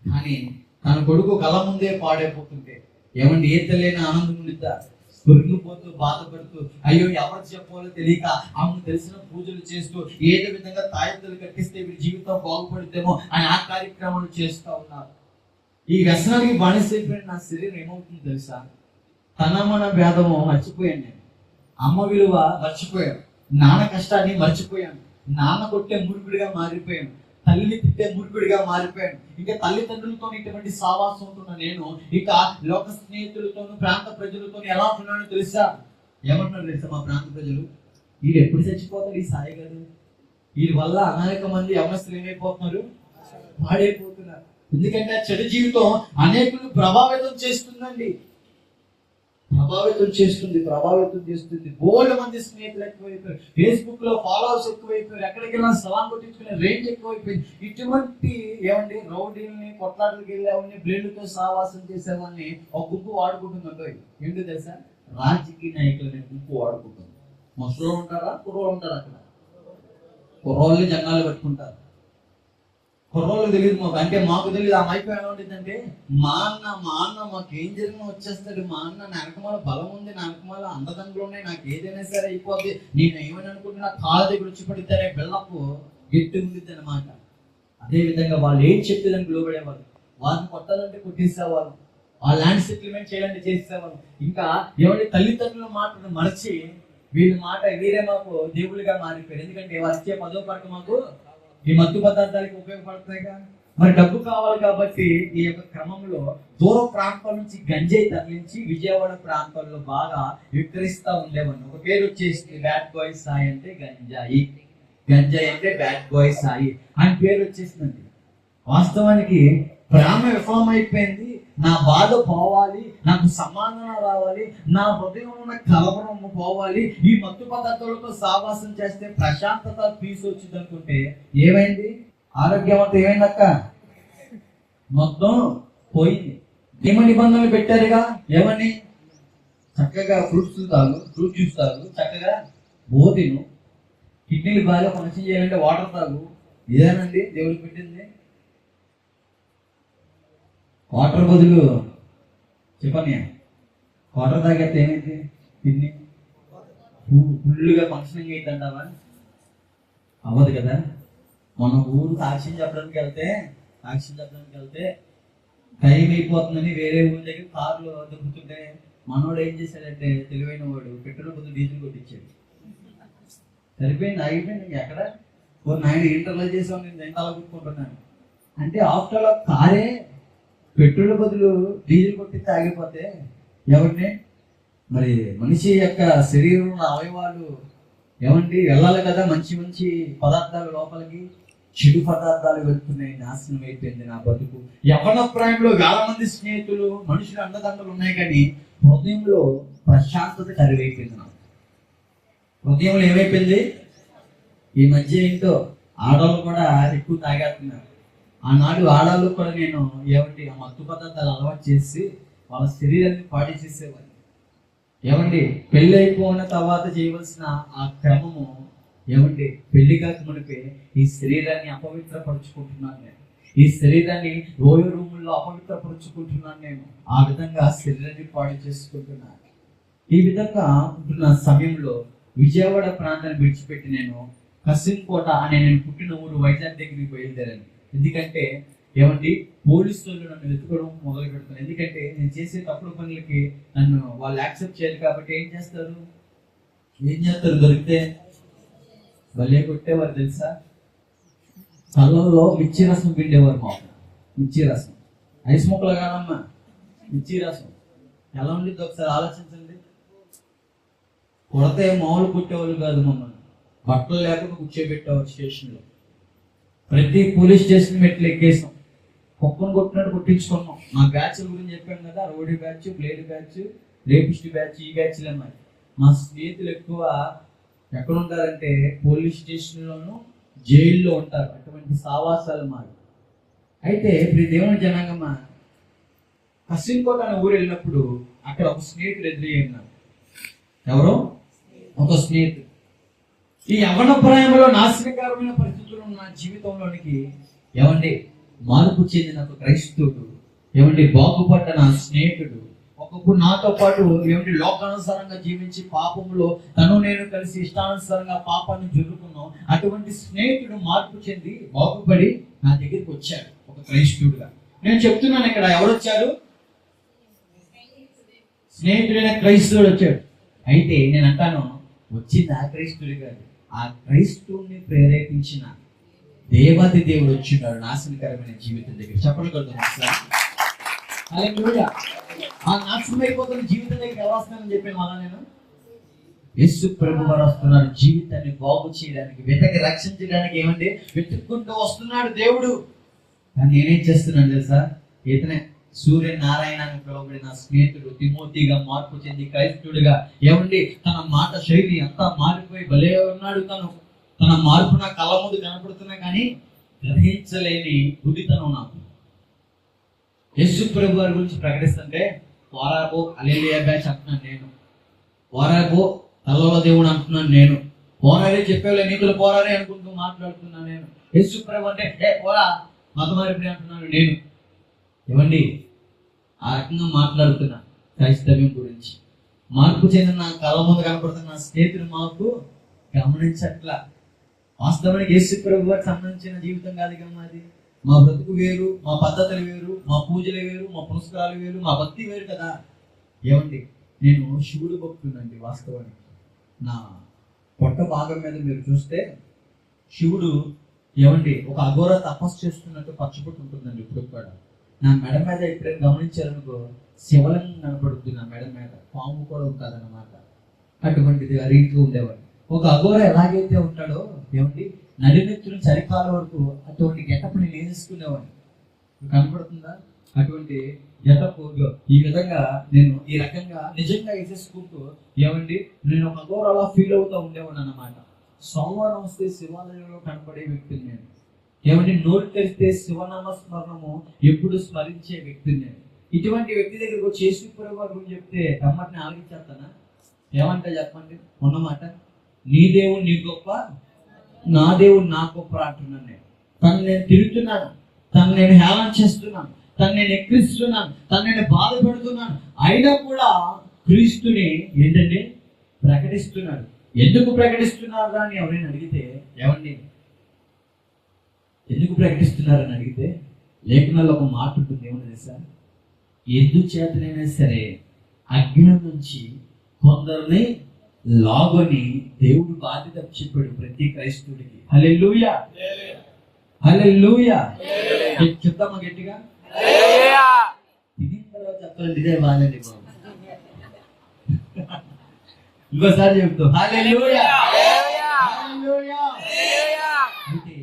కానీ తన కొడుకు కళ్ళ ముందే పాడైపోతుంటే ఏమండి ఏ తల్లినా ఆనందం ఉండిద్దా? కొరిగిపోతూ బాధపడుతూ అయ్యో ఎవరు చెప్పాలో తెలియక ఆమెకు తెలిసిన పూజలు చేస్తూ ఏదో విధంగా తాయెత్తులు కట్టిస్తే వీడి జీవితం బాగుపడుతేమో అని ఆ కార్యక్రమాలు చేస్తూ ఉన్నారు. ఈ వ్యసనానికి బానిసైపోయిన నా శరీరం ఏమవుతుంది తెలుసా? తన మన భేదము మర్చిపోయాను నేను. అమ్మ విలువ మర్చిపోయాను, నాన్న కష్టాన్ని మర్చిపోయాను, నాన్న కొట్టే మురుగుడిగా మారిపోయాను, తల్లిని తిట్టే మురుగుడిగా మారిపోయాను. ఇంకా తల్లిదండ్రులతో ఇటువంటి సావాసం ఉంటున్న నేను ఇక లోక స్నేహితులతోనూ ప్రాంత ప్రజలతో ఎలా ఉంటున్నానో తెలుసా? ఏమంటున్నారు తెలుసా మా ప్రాంత ప్రజలు? వీళ్ళు ఎప్పుడు చచ్చిపోతారు ఈ సాయి గారు? వీళ్ళ వల్ల అనేక మంది యవనస్తులు ఏమైపోతున్నారు? పాడైపోతున్నారు. ఎందుకంటే చెడు జీవితం అనేకులు ప్రభావితం చేస్తుందండి. ప్రభావితం చేస్తుంది. బోల్డ్ మంది స్నేహితులు ఎక్కువైపోయారు, ఫేస్బుక్ లో ఫాలోవర్స్ ఎక్కువైపోయారు, ఎక్కడికి వెళ్ళినా సలాం కొట్టించుకునే రేంజ్ ఎక్కువైపోయింది. ఇటువంటి ఏమండి రౌడీల్ని, కొట్లాటలకు వెళ్ళేవాడిని, బ్లేడ్లతో సావాసం చేసేవాడిని ఒక గుంపు వాడుకుంటుందండి. ఎందుకు తెలుసా? రాజకీయ నాయకులని గుంపు వాడుకుంటుంది. ముసలు ఉంటారా, కుర్రోళ్ళు ఉంటారా? అక్కడ కుర్రోళ్ళని జెండాలు పెట్టుకుంటారు. కుర్రోళ్ళు తెలియదు మాకు, అంటే మాకు తెలియదు. ఆ మైపు ఎలా ఉంటుందంటే మా అన్న మాకు ఏం జరిగినా వచ్చేస్తాడు. మా అన్న నా వెనకమాల బలం ఉంది, నా వెనకమాల అండదండలు ఉన్నాయి, నాకు ఏదైనా సరే అయిపోద్ది, నేను ఏమని అనుకుంటున్నా కాళ్ళ దగ్గర వచ్చి పడితే బెల్లపు గట్టి ఉండిద్ది అనమాట. అదేవిధంగా వాళ్ళు ఏం చెప్తే దానికి లోబడేవాళ్ళు. వాళ్ళని కొట్టాలంటే కొట్టేసేవాళ్ళు, ఆ ల్యాండ్ సెటిల్మెంట్ చేయాలంటే చేసేవాళ్ళు. ఇంకా ఏమంటే తల్లిదండ్రుల మాటను మరచి వీళ్ళ మాట వీరే మాకు దేవుళ్ళుగా మారిపోయారు. ఎందుకంటే వచ్చే 10వ పడక మాకు ఈ మత్తు పదార్థాలకి ఉపయోగపడతాయిగా. మరి డబ్బు కావాలి కాబట్టి ఈ యొక్క క్రమంలో దూర ప్రాంతాల నుంచి గంజాయి తరలించి విజయవాడ ప్రాంతాల్లో బాగా విక్రయిస్తా ఉండేవాడిని. ఒక పేరు వచ్చేసింది, బ్యాడ్ బాయ్ సాయి అంటే గంజాయి అంటే బ్యాడ్ బాయ్ సాయి అని పేరు వచ్చేసిందండి. వాస్తవానికి ప్రేమ విఫలం అయిపోయింది, నా బాధ పోవాలి, నాకు సమాధానం రావాలి, నా హృదయం ఉన్న కలవరం పోవాలి, ఈ మత్తు పదార్థాలతో సావాసం చేస్తే ప్రశాంతత పీస్ వచ్చింది అనుకుంటే ఏమైంది? ఆరోగ్యం అంతా ఏమైంది అక్క? మొత్తం పోయింది. నియమ నిబంధనలు పెట్టారుగా, ఏమని? చక్కగా ఫ్రూట్ జ్యూస్ తాగు, చక్కగా తిను, కిడ్నీలు బాగా ఫంక్షన్ చేయాలంటే వాటర్ తాగు. ఇదేనండి దేవుడికి పెట్టింది. వాటర్ బదులు చెప్పని వాటర్ తాగేస్తే ఏమైంది? కిడ్నీ ఫుల్గా ఫంక్షనింగ్ అవుతుంటావా? అవ్వదు కదా. మన ఊరు సాక్ష్యం చెప్పడానికి వెళ్తే టైం అయిపోతుందని వేరే ఊరి దగ్గర కార్లు దొరుకుతుంటే మనోడు ఏం చేశాడంటే, తెలివైన వాడు పెట్రోల్ బదులు డీజిల్ కొట్టించాడు. సరిపోయింది, ఆగిపోయింది. ఎక్కడ నాయన ఇంటర్లో చేసావు, నేను ఎంత అలా కూర్చుంటున్నాను అంటే ఆఫ్టర్ ఆల్ కారే పెట్రోల్ బదులు డీజిల్ కొట్టిస్తే ఆగిపోతే ఎవరిని? మరి మనిషి యొక్క శరీరంలో అవయవాలు ఏమండి వెళ్ళాలి కదా, మంచి మంచి పదార్థాలు లోపలికి. చెడు పదార్థాలు వెళ్తున్నాయి, నాశనం అయిపోయింది నా బతుకు. యవ్వన ప్రాయంలో వేల మంది స్నేహితులు, మనుషులు, అండదండలు ఉన్నాయి, కానీ హృదయంలో ప్రశాంతత కరువైపోయింది. నాకు హృదయంలో ఏమైపోయింది? ఈ మధ్య ఏంటో ఆడవాళ్ళు కూడా ఎక్కువ తాగేస్తున్నారు. ఆనాడు ఆడవాళ్ళు కూడా నేను ఏమండి ఆ మత్తు పదార్థాలు అలవాటు చేసి వాళ్ళ శరీరాన్ని పాడి చేసేవాడిని. ఏమండి పెళ్ళి అయిపోయిన తర్వాత చేయవలసిన ఆ క్రమము ఏమండి, పెళ్లి కాక మునిపే ఈ శరీరాన్ని అపవిత్రపరుచుకుంటున్నాను నేను. ఈ శరీరాన్ని రోయ రూముల్లో అపవిత్రపరుచుకుంటున్నాను నేను. ఆ విధంగా శరీరాన్ని పాడు చేసుకుంటున్నాను. ఈ విధంగా ఉంటున్న సమయంలో విజయవాడ ప్రాంతాన్ని విడిచిపెట్టి నేను కసింకోట అనే నేను పుట్టిన ఊరు వైజాగ్ దగ్గరికి బయలుదేరాను. ఎందుకంటే ఏమండి పోలీసులు నన్ను వెతుకోవడం మొదలు పెడతాను. ఎందుకంటే నేను చేసే తప్పుడు పనులకి నన్ను వాళ్ళు యాక్సెప్ట్ చేయాలి. కాబట్టి ఏం చేస్తారు దొరికితే భలే కొట్టేవారు తెలుసా. కళ్ళల్లో మిర్చి రసం పిండేవారు. మాకు మిర్చి రసం, ఐస్ ముక్కలు కాదమ్మా, మిర్చి రసం ఎలా ఉండిద్ది ఒకసారి ఆలోచించండి. కొడితే మామూలు కొట్టేవాళ్ళు కాదు, మమ్మల్ని బట్టలు లేకుండా కూర్చోబెట్టేవారు స్టేషన్లో. ప్రతి పోలీస్ స్టేషన్ మెట్లు ఎక్కేసాం, కుక్కను కొట్టినట్టు కొట్టించుకున్నాం. మా బ్యాచ్ల గురించి చెప్పాను కదా, rowdy batch, blade batch, rapist batch, ఈ బ్యాచ్లు అన్నాయి. మా స్నేహితులు ఎక్కువ ఎక్కడ ఉంటారంటే పోలీస్ స్టేషన్లోనూ జైల్లో ఉంటారు. అటువంటి సావాసాలు మాకు. అయితే ఇప్పుడు దేవుని జనాంగమ్మ కసింకోట అనే ఊరు వెళ్ళినప్పుడు అక్కడ ఒక స్నేహితుడు ఎదురయ్యారు. ఎవరో ఒక స్నేహితుడు. ఈ యవ్వన ప్రాయంలో నాశనకరమైన పరిస్థితులు నా జీవితంలోనికి ఏమండి మార్పు చెందిన ఒక క్రైస్తవుడు, ఏమండి బాగుపడ్డ నా స్నేహితుడు, ఒకప్పుడు నాతో పాటు ఏమిటి లోకానుసారంగా జీవించి పాపంలో తను నేను కలిసి ఇష్టానుసారంగా పాపాన్ని జరుపుకున్నాం. అటువంటి స్నేహితుడు మార్పు చెంది బాగుపడి నా దగ్గరికి వచ్చాడు ఒక క్రైస్తవుడుగా. నేను చెప్తున్నాను, ఇక్కడ ఎవరు వచ్చారు? స్నేహితుడైన క్రైస్తవుడు వచ్చాడు. అయితే నేను అంటాను, వచ్చింది ఆ క్రైస్తవుడు కాదు, ఆ క్రైస్తవుని ప్రేరేపించిన దేవాది దేవుడు వచ్చినాడు నాశనకరమైన జీవితం దగ్గర. చెప్పండి కొడుతున్నాను. ఆ నాశనం అయిపోతున్న జీవితం దగ్గర ఎలా వస్తున్నానని చెప్పాను అలా నేను. యేసు ప్రభు వారు వస్తున్నాడు జీవితాన్ని బాగు చేయడానికి, వెతకి రక్షించడానికి. ఏమంటే వెతుక్కుంటూ వస్తున్నాడు దేవుడు. కానీ నేనేం చేస్తున్నాను తెలుసా? ఇతనే సూర్యనారాయణ అని పిలువబడిన స్నేహితుడు తిమోతిగా మార్పు చెంది క్రైస్తవుడిగా ఏమండి తన మాట శైలి అంతా మారిపోయి భలే ఉన్నాడు. తన మార్పు నా కళ్ళ ముందు కనపడుతున్నా కానీ గ్రహించలేని గుడితనం నాకు. యేసు ప్రభు వారి గురించి ప్రకటిస్తుంటే పోరాబో హల్లెలూయా బ్యాచ్ అంటున్నాను నేను, పోరాబో తల్లలో దేవుడు అంటున్నాను నేను, పోరారే చెప్పేవాళ్ళ నీతులు పోరారే అనుకుంటూ మాట్లాడుతున్నాను నేను. యేసు ప్రభు అంటే పోరా మతమారిపోయి అంటున్నాను నేను. ఏమండి ఆ రకంగా మాట్లాడుతున్నా క్రైస్తవ్యం గురించి. మార్పు చెందిన నా కళ్ళ ముందు కనపడుతున్న నా స్నేహితులు మాకు గమనించట్లా. వాస్తవానికి యేసు ప్రభు వారికి సంబంధించిన జీవితం కాదు కదా మాది. మా బ్రతుకు వేరు, మా పద్ధతులు వేరు, మా పూజలు వేరు, మా పురస్కారాలు వేరు, మా భక్తి వేరు కదా. ఏమండి నేను శివుడు భక్తునండి. వాస్తవానికి నా పొట్ట భాగం మీద మీరు చూస్తే శివుడు ఏమండి ఒక అఘోర తపస్సు చేస్తున్నట్టు పచ్చబొట్టు ఉంటుందండి. ఇప్పుడు కూడా నా మెడ మీద ఎప్పుడైనా గమనించారనుకో శివలింగం కనపడుతుంది నా మెడ మీద, పాము కూడా ఉంటుందన్నమాట. అటువంటిది ఆ రీతిగా ఉండేవాడు. ఒక అఘోర ఎలాగైతే ఉంటాడో ఏమండి నడినెత్తు నుంచి అరికాల వరకు అటువంటి గెటప్ని నేర్చుకునేవాడిని. కనపడుతుందా? అటువంటి ఈ విధంగా నేను ఈ రకంగా నిజంగా వేసేసుకుంటూ ఏమండి నేను ఒక దూరం అలా ఫీల్ అవుతూ ఉండేవాడు అన్నమాట. సోమవారం వస్తే శివాలయంలో కనపడే వ్యక్తిని నేను. ఏమంటే నోరు తెరిస్తే శివనామ స్మరణము ఎప్పుడు స్మరించే వ్యక్తిని నేను. ఇటువంటి వ్యక్తి దగ్గరకు వచ్చి యేసుప్రభు వారి గురించి చెప్తే గమ్మటిని ఆలోచించేస్తానా? ఏమంటే చెప్పండి ఉన్నమాట, నీ దేవుడు నీ గొప్ప, నా దేవుడు నా గొప్ప అంటున్నాను నేను. తను నేను తిరుగుతున్నాను, తను నేను హేళన చేస్తున్నాను, తను నేను ఎక్కిస్తున్నాను, తను నేను బాధ పెడుతున్నాను, అయినా కూడా క్రీస్తుని ఏంటంటే ప్రకటిస్తున్నాడు. ఎందుకు ప్రకటిస్తున్నారు అని ఎవరైనా అడిగితే, ఏమండి ఎందుకు ప్రకటిస్తున్నారని అడిగితే లేఖనాల్లో ఒక మాట ఉంటుంది. ఏమన్నా తెలుసా? ఎందుచేతనైనా సరే అగ్ని నుంచి కొందరిని లాగని దేవుడు బాధ్యత చెప్పాడు ప్రతి క్రైస్తవుడికి. హల్లెలూయా, హల్లెలూయా. చెప్తామా గట్టిగా? తినిన తర్వాత చెప్పాలంటే ఇదే బాధండి బాబు. ఇంకోసారి చెప్తాం హల్లెలూయా, హల్లెలూయా. అంటే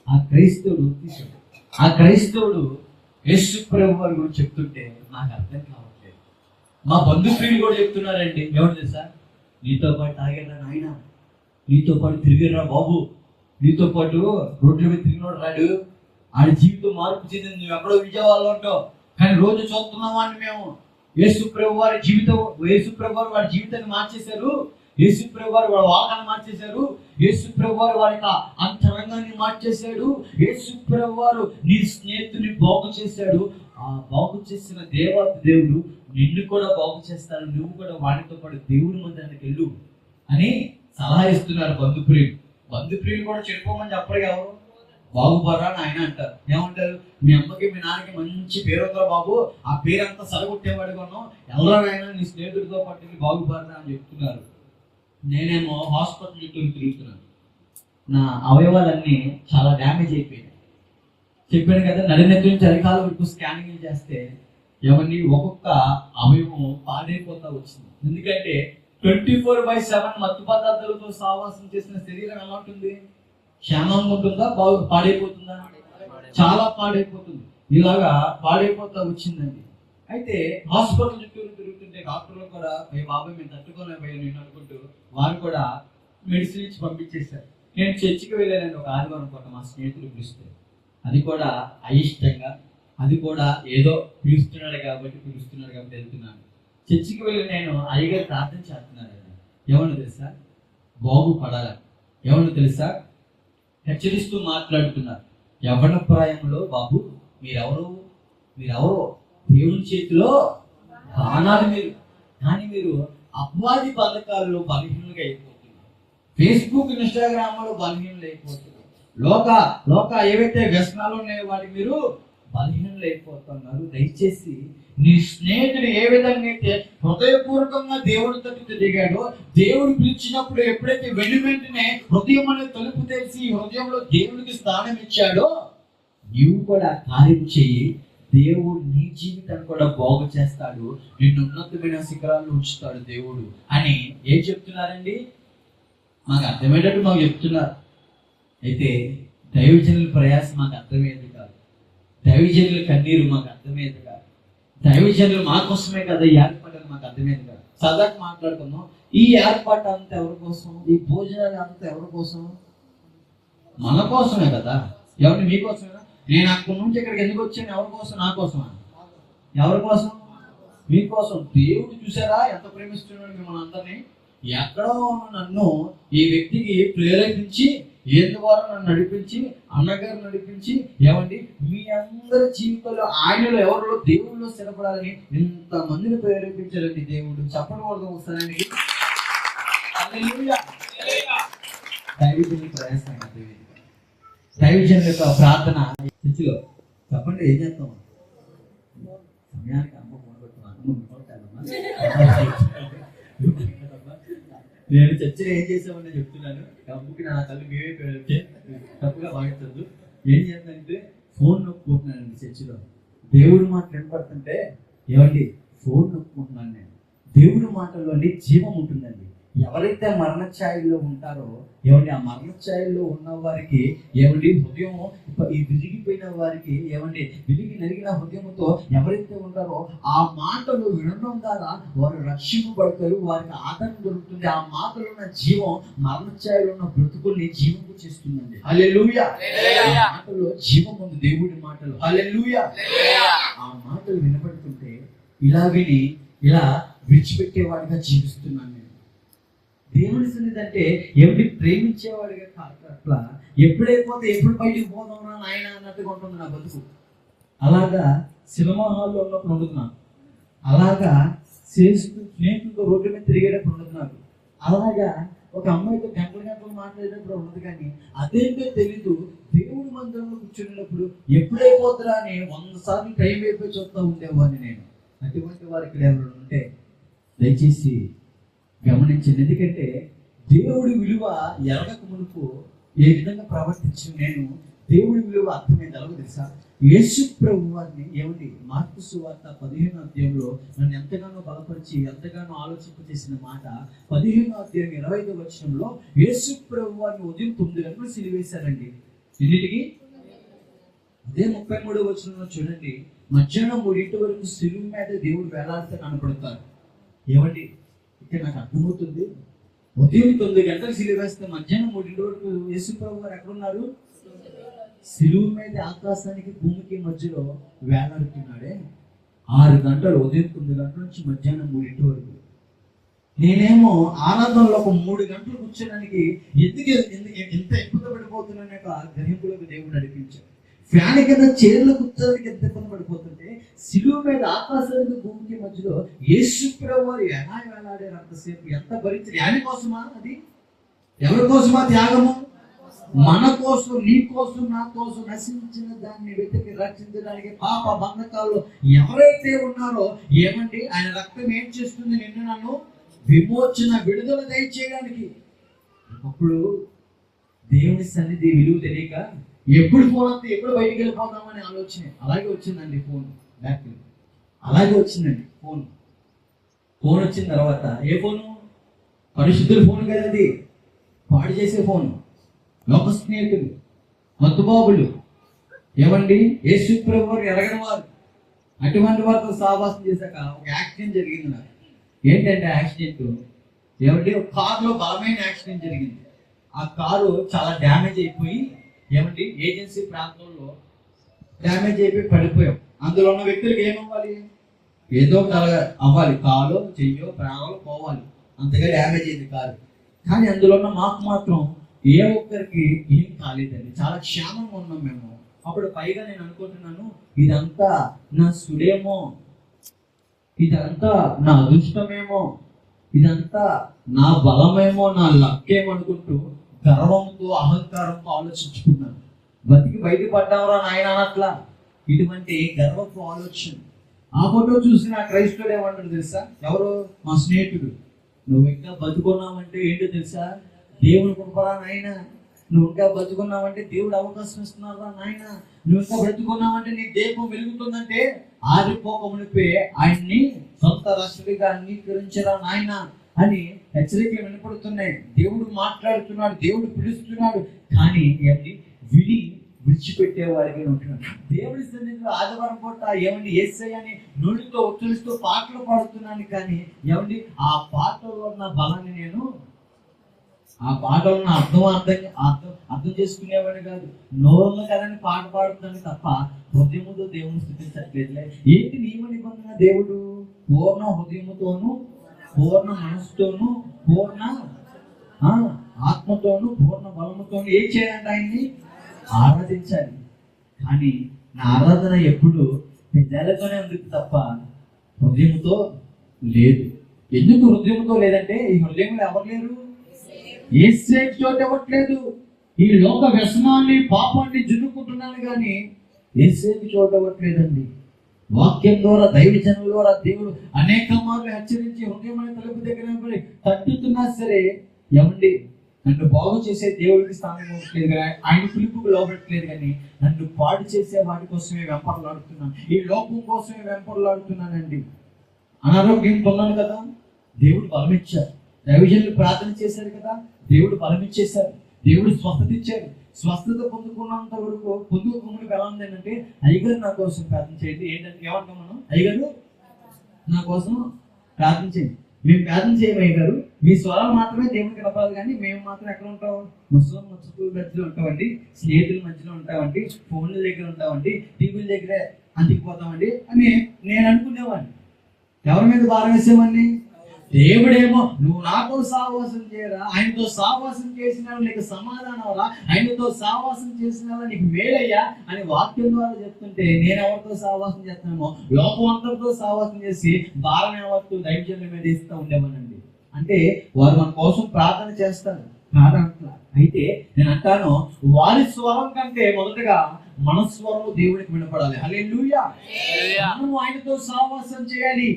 ఆ క్రైస్తవుడు యేసు ప్రభు వారి గురించి చెప్తుంటే నాకు అర్థం కావట్లేదు. మా బంధుప్రియులు కూడా చెప్తున్నారండి. ఎవరు తెలుసా? నీతో పాటు తాగారా నాయన, నీతో పాటు తిరిగిరా బాబు, నీతో పాటు రోడ్ల మీద తిరిగినోడు రాడు, ఆడి జీవితం మార్పు చెందింది, నువ్వు ఎక్కడో విజయవాడలో ఉంటావు, కానీ రోజు చూస్తున్నావా అని మేము. యేసు ప్రభు వారి జీవితాన్ని మార్చేశారు, యేసు ప్రభు వారు వాళ్ళ వాహనాన్ని మార్చేశారు, యేసు ప్రభు వారు వారి అంతరంగాన్ని మార్చేశాడు, యేసు ప్రభు వారు నీ స్నేహితుని బాగు చేశాడు. ఆ బాగు చేసిన దేవుడు నిన్ను కూడా బాగు చేస్తాడు, నువ్వు కూడా వాడితో పాటు దేవుడి మందిరానికి వెళ్ళు అని సలహా ఇస్తున్నారు బంధుప్రియులు కూడా చెప్పుకోమని చెప్పరు. ఎవరు బాగుపడరా అని ఆయన అంటారు. ఏమంటారు? మీ అమ్మకి మీ నాన్నకి మంచి పేరు ఉందా బాబు, ఆ పేరంతా సరగొట్టేవాడు కొన్నాం, ఎవరైనా నీ స్నేహితుడితో పాటు బాగుపడరా అని చెప్తున్నారు. నేనేమో హాస్పిటల్ చుట్టూ తిరుగుతున్నాను. నా అవయవాలన్నీ చాలా డ్యామేజ్ అయిపోయినాయి. చెప్పాను కదా, నడినెత్తి నుంచి అరికాల వరకు స్కానింగ్ చేస్తే ఎవరిని ఒక్కొక్క అవయవం పాడైపోతా వచ్చింది. ఎందుకంటే 24/7 మత్తు పదార్థాలతో సావాసం చేసిన శరీరం ఎలా ఉంటుంది? క్షేమంగా ఉంటుందా, పాడైపోతుందా? చాలా పాడైపోతుంది. ఇలాగా పాడైపోతా వచ్చిందండి. అయితే హాస్పిటల్ చుట్టూ తిరుగుతుంటే డాక్టర్లు కూడా బాబాయ్ మేము తట్టుకోలేకపోయాను నేను అనుకుంటూ వారు కూడా మెడిసిన్ ఇచ్చి పంపించేశారు. నేను చర్చికి వెళ్ళానండి ఒక ఆదివారం పూట, మా స్నేహితులు పిలిస్తే. అది కూడా అయిష్టంగా, అది కూడా ఏదో పిలుస్తున్నాడు కాబట్టి వెళ్తున్నాను. చర్చికి వెళ్ళి నేను అయ్యగారు ప్రార్థన చేస్తున్నాను. ఏమన్నా తెలుసా? బాగుపడాలి. ఏమన్నా తెలుసా? హెచ్చరిస్తూ మాట్లాడుతున్నారు. యవ్వన ప్రాయంలో బాబు మీరెవరో దేవుని చేతిలో బాణాలు మీరు, కానీ మీరు అపవాది పథకాల్లో బలహీనంగా అయిపోతున్నారు. ఫేస్బుక్ ఇన్స్టాగ్రామ్లో బలహీనలు అయిపోతున్నారు. లోక ఏవైతే వ్యసనాలు ఉన్నాయో వాటికి మీరు బలహీనలు అయిపోతున్నారు. దయచేసి నీ స్నేహితుడు ఏ విధంగా అయితే హృదయపూర్వకంగా దేవుడి తట్టు తిరిగాడో, దేవుడు పిలిచినప్పుడు ఎప్పుడైతే వెంటనే హృదయం అనే తలుపు తెరిచి హృదయంలో దేవుడికి స్థానం ఇచ్చాడో, నీవు కూడా కార్యం చెయ్యి. దేవుడు నీ జీవితాన్ని కూడా బాగు చేస్తాడు, నిన్ను ఉన్నతమైన శిఖరాల్లో ఉంచుతాడు దేవుడు అని ఏం చెప్తున్నారండి? మాకు అర్థమయ్యేటట్టు మాకు చెప్తున్నారు. అయితే దైవజనుల ప్రయాసం మాకు అర్థమయ్యేది కాదు, దైవజనుల కన్నీరు మాకు అర్థమయ్యేది కాదు, దైవజనులు మా కోసమే కదా ఈ ఏర్పాటు మాకు అర్థమయ్యేది కాదు. సదాక మాట్లాడుకుందాం, ఈ ఏర్పాటు అంతా ఎవరి కోసం? ఈ భోజనాలు అంతా ఎవరి కోసం? మన కోసమే కదా. ఎవరిని? మీకోసమేనా? నేను అక్కడి నుంచి ఇక్కడికి ఎందుకు వచ్చాను? ఎవరి కోసం? నా కోసమా? ఎవరి కోసం? మీకోసం. దేవుడు చూసారా ఎంత ప్రేమిస్తున్నాడు మిమ్మల్ని అందరినీ. ఎక్కడో ఉన్న నన్ను ఈ వ్యక్తికి ప్రేరేపించి ఏ ద్వారా నన్ను నడిపించి, అన్నగారు నడిపించి, ఏమండి మీ అందరి జీవితంలో ఆయనలో ఎవరిలో దేవుడిలో స్థిరపడాలని ఇంతమందిని ప్రేరేపించారండి దేవుడు. చెప్పకూడదు ఒకసారి. దైవజనుల ప్రయాసం, దైవజనుల యొక్క ప్రార్థన. చర్చిలో చెప్పండి ఏం చేస్తాం? సమయానికి అమ్మ నేను చర్చలో ఏం చేసామని చెప్తున్నాను. డబ్బుకి నా తల్లి మేమే తప్పుగా భావించద్దు. ఏం చేద్దంటే ఫోన్ నొప్పుకుంటున్నానండి చర్చిలో. దేవుడి మాట వినపడుతుంటే ఏమండి ఫోన్ నొప్పుకుంటున్నాను నేను. దేవుడి మాటల్లోని జీవం ఉంటుందండి. ఎవరైతే మరణ ఛాయల్లో ఉంటారో ఏమండి, ఆ మరణ ఛాయల్లో ఉన్న వారికి ఏమండి హృదయం ఈ విరిగిపోయిన వారికి ఏమండి విరిగి నలిగిన హృదయంతో ఎవరైతే ఉంటారో ఆ మాటలు వినడం ద్వారా వారు రక్షింపబడతారు, వారికి ఆదరణ దొరుకుతుంది. ఆ మాటలు ఉన్న జీవం మరణ ఛాయలో ఉన్న బ్రతుకుల్ని జీవంకు చేస్తుందండి. హల్లెలూయా. ఆ మాటలో జీవం ఉంది, దేవుడి మాటలు. హల్లెలూయా. ఆ మాటలు వినబడుతుంటే ఇలా విని ఇలా విడిచిపెట్టేవాడిగా జీవిస్తున్నాను నేను. దేవుని సన్నిధి అంటే ఏమిటి? ప్రేమించేవాడిగా కాక అట్లా ఎప్పుడైపోతే ఎప్పుడు బయటికి పోదాం నాయన అన్నట్టుగా ఉంటుంది నా బతుకు. అలాగా సినిమా హాల్లో ఉన్నప్పుడు ఉండదు నాకు, అలాగా స్నేహితులతో రోడ్డు మీద తిరిగేటప్పుడు ఉండదు నాకు, అలాగా ఒక అమ్మాయితో గంటలు గంటలు మాట్లాడేటప్పుడు ఉండదు. కానీ అదేంటో తెలీదు, దేవుడి మందిరంలో కూర్చున్నప్పుడు ఎప్పుడైపోతురా అని 100 సార్లు టైం అయిపోయి చూస్తూ ఉండేవాడిని నేను. అటువంటి వారికి ఇక్కడ ఎవరు ఉంటే దయచేసి గమనించండి. ఎందుకంటే దేవుడి విలువ ఎరగక మునుపు ఏ విధంగా ప్రవర్తించి నేను దేవుడి విలువ అర్థమైంది ఎలాగో తెలుసా? యేసు ప్రభు వారిని ఏమండి మార్కు సువార్త 15వ అధ్యాయంలో నన్ను ఎంతగానో బలపరిచి ఎంతగానో ఆలోచింపజేసిన మాట 15వ అధ్యాయం 25వ వచనంలో యేసు ప్రభు వారిని ఉదయం 9 గంటలు సిలువేశారండి. ఎన్నిటికి? అదే 33వ వచనంలో చూడండి, మధ్యాహ్నం 3 వరకు సిలువ మీద దేవుడు వేలాడితే కనపడతారు. ఏమండి ఇక్కడ నాకు అర్థమవుతుంది, ఉదయం 9 గంటలు సిలువేస్తే మధ్యాహ్నం 3 వరకు యేసు ప్రభు వారు ఎక్కడున్నారు? సిలువ మీద ఆకాశానికి భూమికి మధ్యలో వేలాడుతున్నాడే. 6 గంటలు, ఉదయం 9 గంటల నుంచి మధ్యాహ్నం 3 వరకు. నేనేమో ఆరాధనలో ఒక 3 గంటలు కూర్చోడానికి ఎందుకు ఎంత ఇబ్బంది పడిపోతున్నానే గ్రహింపులకు దేవుడు నడిపించాడు. ఫ్యాన్ కింద చైర్లో కూర్చోడానికి ఎంత ఇబ్బంది పడిపోతుంటే సిలువ మీద ఆకాశానికి భూమికి మధ్యలో యేసు ప్రభు వారు ఎలా వేలాడారు అంతసేపు, ఎంత భరించారు. యాని కోసమా? అది ఎవరి కోసమా త్యాగము? మన కోసం, నీ కోసం, నా కోసం నశించిన దాన్ని వెతికి రక్షించడానికి పాప బంధకాల్లో ఎవరైతే ఉన్నారో ఏమండి ఆయన రక్తం ఏం చేస్తుంది? నిన్ను నన్ను విమోచన విడుదల దయచేయడానికి. అప్పుడు దేవుని సన్నిధి విలువ తెలియక ఎప్పుడు ఫోన్ వస్తే ఎప్పుడు బయటికి వెళ్ళిపోదామని ఆలోచన. అలాగే వచ్చిందండి ఫోన్ బ్యాక్, అలాగే వచ్చిందండి ఫోన్ వచ్చిన తర్వాత ఏ ఫోను? పరిశుద్ధుల ఫోన్ కదా అది, పాడు చేసే ఫోన్, లోక స్నేహితులు, మత్తుబాబులు, ఏమండి యేసు ప్రభు వారు ఎరగని వారు, అటువంటి వారితో సావాసం చేశాక ఒక యాక్సిడెంట్ జరిగింది నాకు. ఏంటంటే యాక్సిడెంట్ ఏమంటే ఒక కారులో బలమైన యాక్సిడెంట్ జరిగింది. ఆ కారు చాలా డ్యామేజ్ అయిపోయి ఏమండి ఏజెన్సీ ప్రాంతంలో డ్యామేజ్ అయిపోయి పడిపోయాం. అందులో ఉన్న వ్యక్తులకు ఏమవ్వాలి? ఏదో అవ్వాలి, కాలో చెయ్యో ప్రాణాలు పోవాలి, అంతగా డ్యామేజ్ అయింది కారు. కానీ అందులో ఉన్న మాకు మాత్రం ఏ ఒక్కరికి ఏం కాలేదండి, చాలా క్షేమంగా ఉన్నాం మేము. అప్పుడు పైగా నేను అనుకుంటున్నాను, ఇదంతా నా సుడేమో, ఇదంతా నా అదృష్టమేమో, ఇదంతా నా బలమేమో, నా లక్కేమో అనుకుంటూ గర్వంతో అహంకారంతో ఆలోచించుకున్నాను. బతికి బయటపడ్డావురా నాయన అట్లా, ఇటువంటి గర్వపు ఆలోచన. ఆ ఫోటో చూసి నా క్రైస్తవుడు ఏమంటాడు తెలుసా? ఎవరో మా స్నేహితుడు, నువ్వు ఇంకా బతుకున్నావంటే ఏంటో తెలుసా? దేవుని కృపరా నాయన, నువ్వు ఇంకా బతుకున్నావంటే దేవుడు అవకాశం ఇస్తున్నారా నాయన, నువ్వు ఇంకా బ్రతుకున్నావంటే నీ దీపం వెలుగుతుందంటే ఆరిపోకమునిపే ఆయన్ని సొంత రాష్ట్రుడిగా అంగీకరించరా నాయన అని హెచ్చరికలు వినపడుతున్నాయి. దేవుడు మాట్లాడుతున్నాడు, దేవుడు పిలుస్తున్నాడు. కానీ ఏంటి విడిచిపెట్టేవాడిగా ఉంటున్నాడు. దేవుడి సన్నిధిలో ఆదివారం పూట ఏమండి యేసయ్య అని నోటితో ఉచ్చరిస్తూ పాటలు పాడుతున్నాను. కానీ ఏమండి ఆ పాటలో ఉన్న బలాన్ని నేను, ఆ పాటలో ఉన్న అర్థం చేసుకునేవాడు కాదు. నోరులో కదని పాట పాడుతున్నాను తప్ప హృదయముతో దేవుని స్థుతించట్లేదు. ఏంటి నియమ నిబంధన? దేవుడు పూర్ణ హృదయముతోను, పూర్ణ మనసుతోను, పూర్ణ ఆత్మతోను, పూర్ణ బలముతోను ఏం చేయాలంటే ఆయన్ని ఆరాధించాలి. కానీ నా ఆరాధన ఎప్పుడు పెద్దలతోనే ఉంది తప్ప హృదయంతో లేదు. ఎందుకు హృదయంతో లేదంటే ఈ హృదయంలో ఎవరు లేరు? యేసే చోటు ఇవ్వట్లేదు. ఈ లోక వ్యసనాన్ని పాపాన్ని జున్నుకుంటున్నాను కానీ యేసేకి చోటు ఇవ్వట్లేదండి. వాక్యం ద్వారా దైవజనం ద్వారా దేవుడు అనేక మార్లు హెచ్చరించి హృదయం అనే తలుపు దగ్గర తట్టుతున్నా సరే ఏమండి నన్ను బాగు చేసే దేవుడికి స్థానం ఇవ్వట్లేదు కానీ, ఆయన పిలుపుకు లోపట్లేదు. కానీ నన్ను పాడు చేసే వాటి కోసమే వెంపర్లాడుతున్నాను, ఈ లోకం కోసమే వెంపర్లాడుతున్నానండి. అనారోగ్యంతో ఉన్నాను కదా, దేవుడు బలమిచ్చారు. దైవజనులు ప్రార్థన చేశారు కదా, దేవుడు బలం ఇచ్చేశారు, దేవుడు స్వస్థత ఇచ్చారు. స్వస్థత పొందుకున్నంత వరకు పొందుకోముడికి ఎలా ఉందంటే, అయ్యగారు నా కోసం ప్రార్థన చేయండి. ఏంటంటే ఏమంటాం మనం, అయ్యగారు నా కోసం ప్రార్థన చేయండి. మేము ప్రార్థన చేయము అయ్యగారు, మీ స్వరాలు మాత్రమే దేవుడికి కనపడదు, కానీ మేము మాత్రం ఎక్కడ ఉంటాం, ముస్లిం మధ్యలో ఉంటామండి, స్నేహితుల మధ్యలో ఉంటామండి, ఫోన్ల దగ్గర ఉంటామండి, టీవీల దగ్గరే అంతికిపోతామండి అని నేను అనుకునేవాడిని. ఎవరి మీద భారం వేసేవాడిని? దేవుడేమో నువ్వు నాతో సావాసం చేయరా, ఆయనతో సావాసం చేసిన నీకు సమాధానం రా, ఆయనతో సావాసం చేసిన నీకు మేలయ్యా అని వాక్యం ద్వారా చెప్తుంటే, నేను ఎవరితో సావాసం చేస్తున్నామో లోకం అందరితో సావాసం చేసి భారం ఎవరితో దైవజనుల మీద ఇస్తూ ఉండేవానండి. అంటే వారు మన కోసం ప్రార్థన చేస్తారు కాదంట. అయితే నేను అంటాను, వారి స్వరం కంటే మొదటగా మన స్వరం దేవుడికి వినపడాలి. హల్లెలూయా. మనము ఆయనతో సావాసం చేయాలి,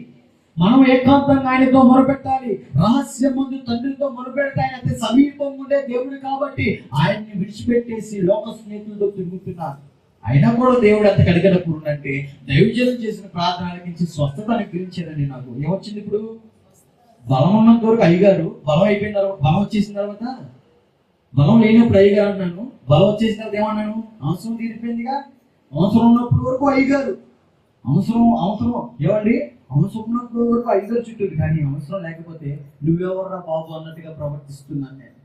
మనం ఏకాంతంగా ఆయనతో మొరపెట్టాలి. రహస్యం ముందు తండ్రితో మొరపెడితే ఆయన అతి సమీపం ఉండే దేవుడు కాబట్టి ఆయన్ని విడిచిపెట్టేసి లోక స్నేహితులతో తిరుగుతున్నారు. అయినా కూడా దేవుడు అంత కడిగడకూడదంటే దైవజనులు చేసిన ప్రార్థనలకించి స్వస్థత అనుగ్రహించారండి. నాకు ఏమొచ్చింది ఇప్పుడు? బలం ఉన్నంత వరకు అయ్యగారు, బలం అయిపోయిన తర్వాత, బలం వచ్చేసిన తర్వాత, బలం లేనప్పుడు అయ్యగారు అన్నాను, బలం వచ్చేసిన తర్వాత ఏమన్నాను, అవసరం తీరిపోయిందిగా. అవసరం ఉన్నప్పుడు వరకు అయ్యగారు, అవసరం ఏమండి, అవసరం ఉన్నప్పుడు వరకు అయ్యగారు చుట్టూ, కానీ అవసరం లేకపోతే నువ్వెవర్రా బాబు అన్నట్టుగా ప్రవర్తిస్తున్నాను నేను.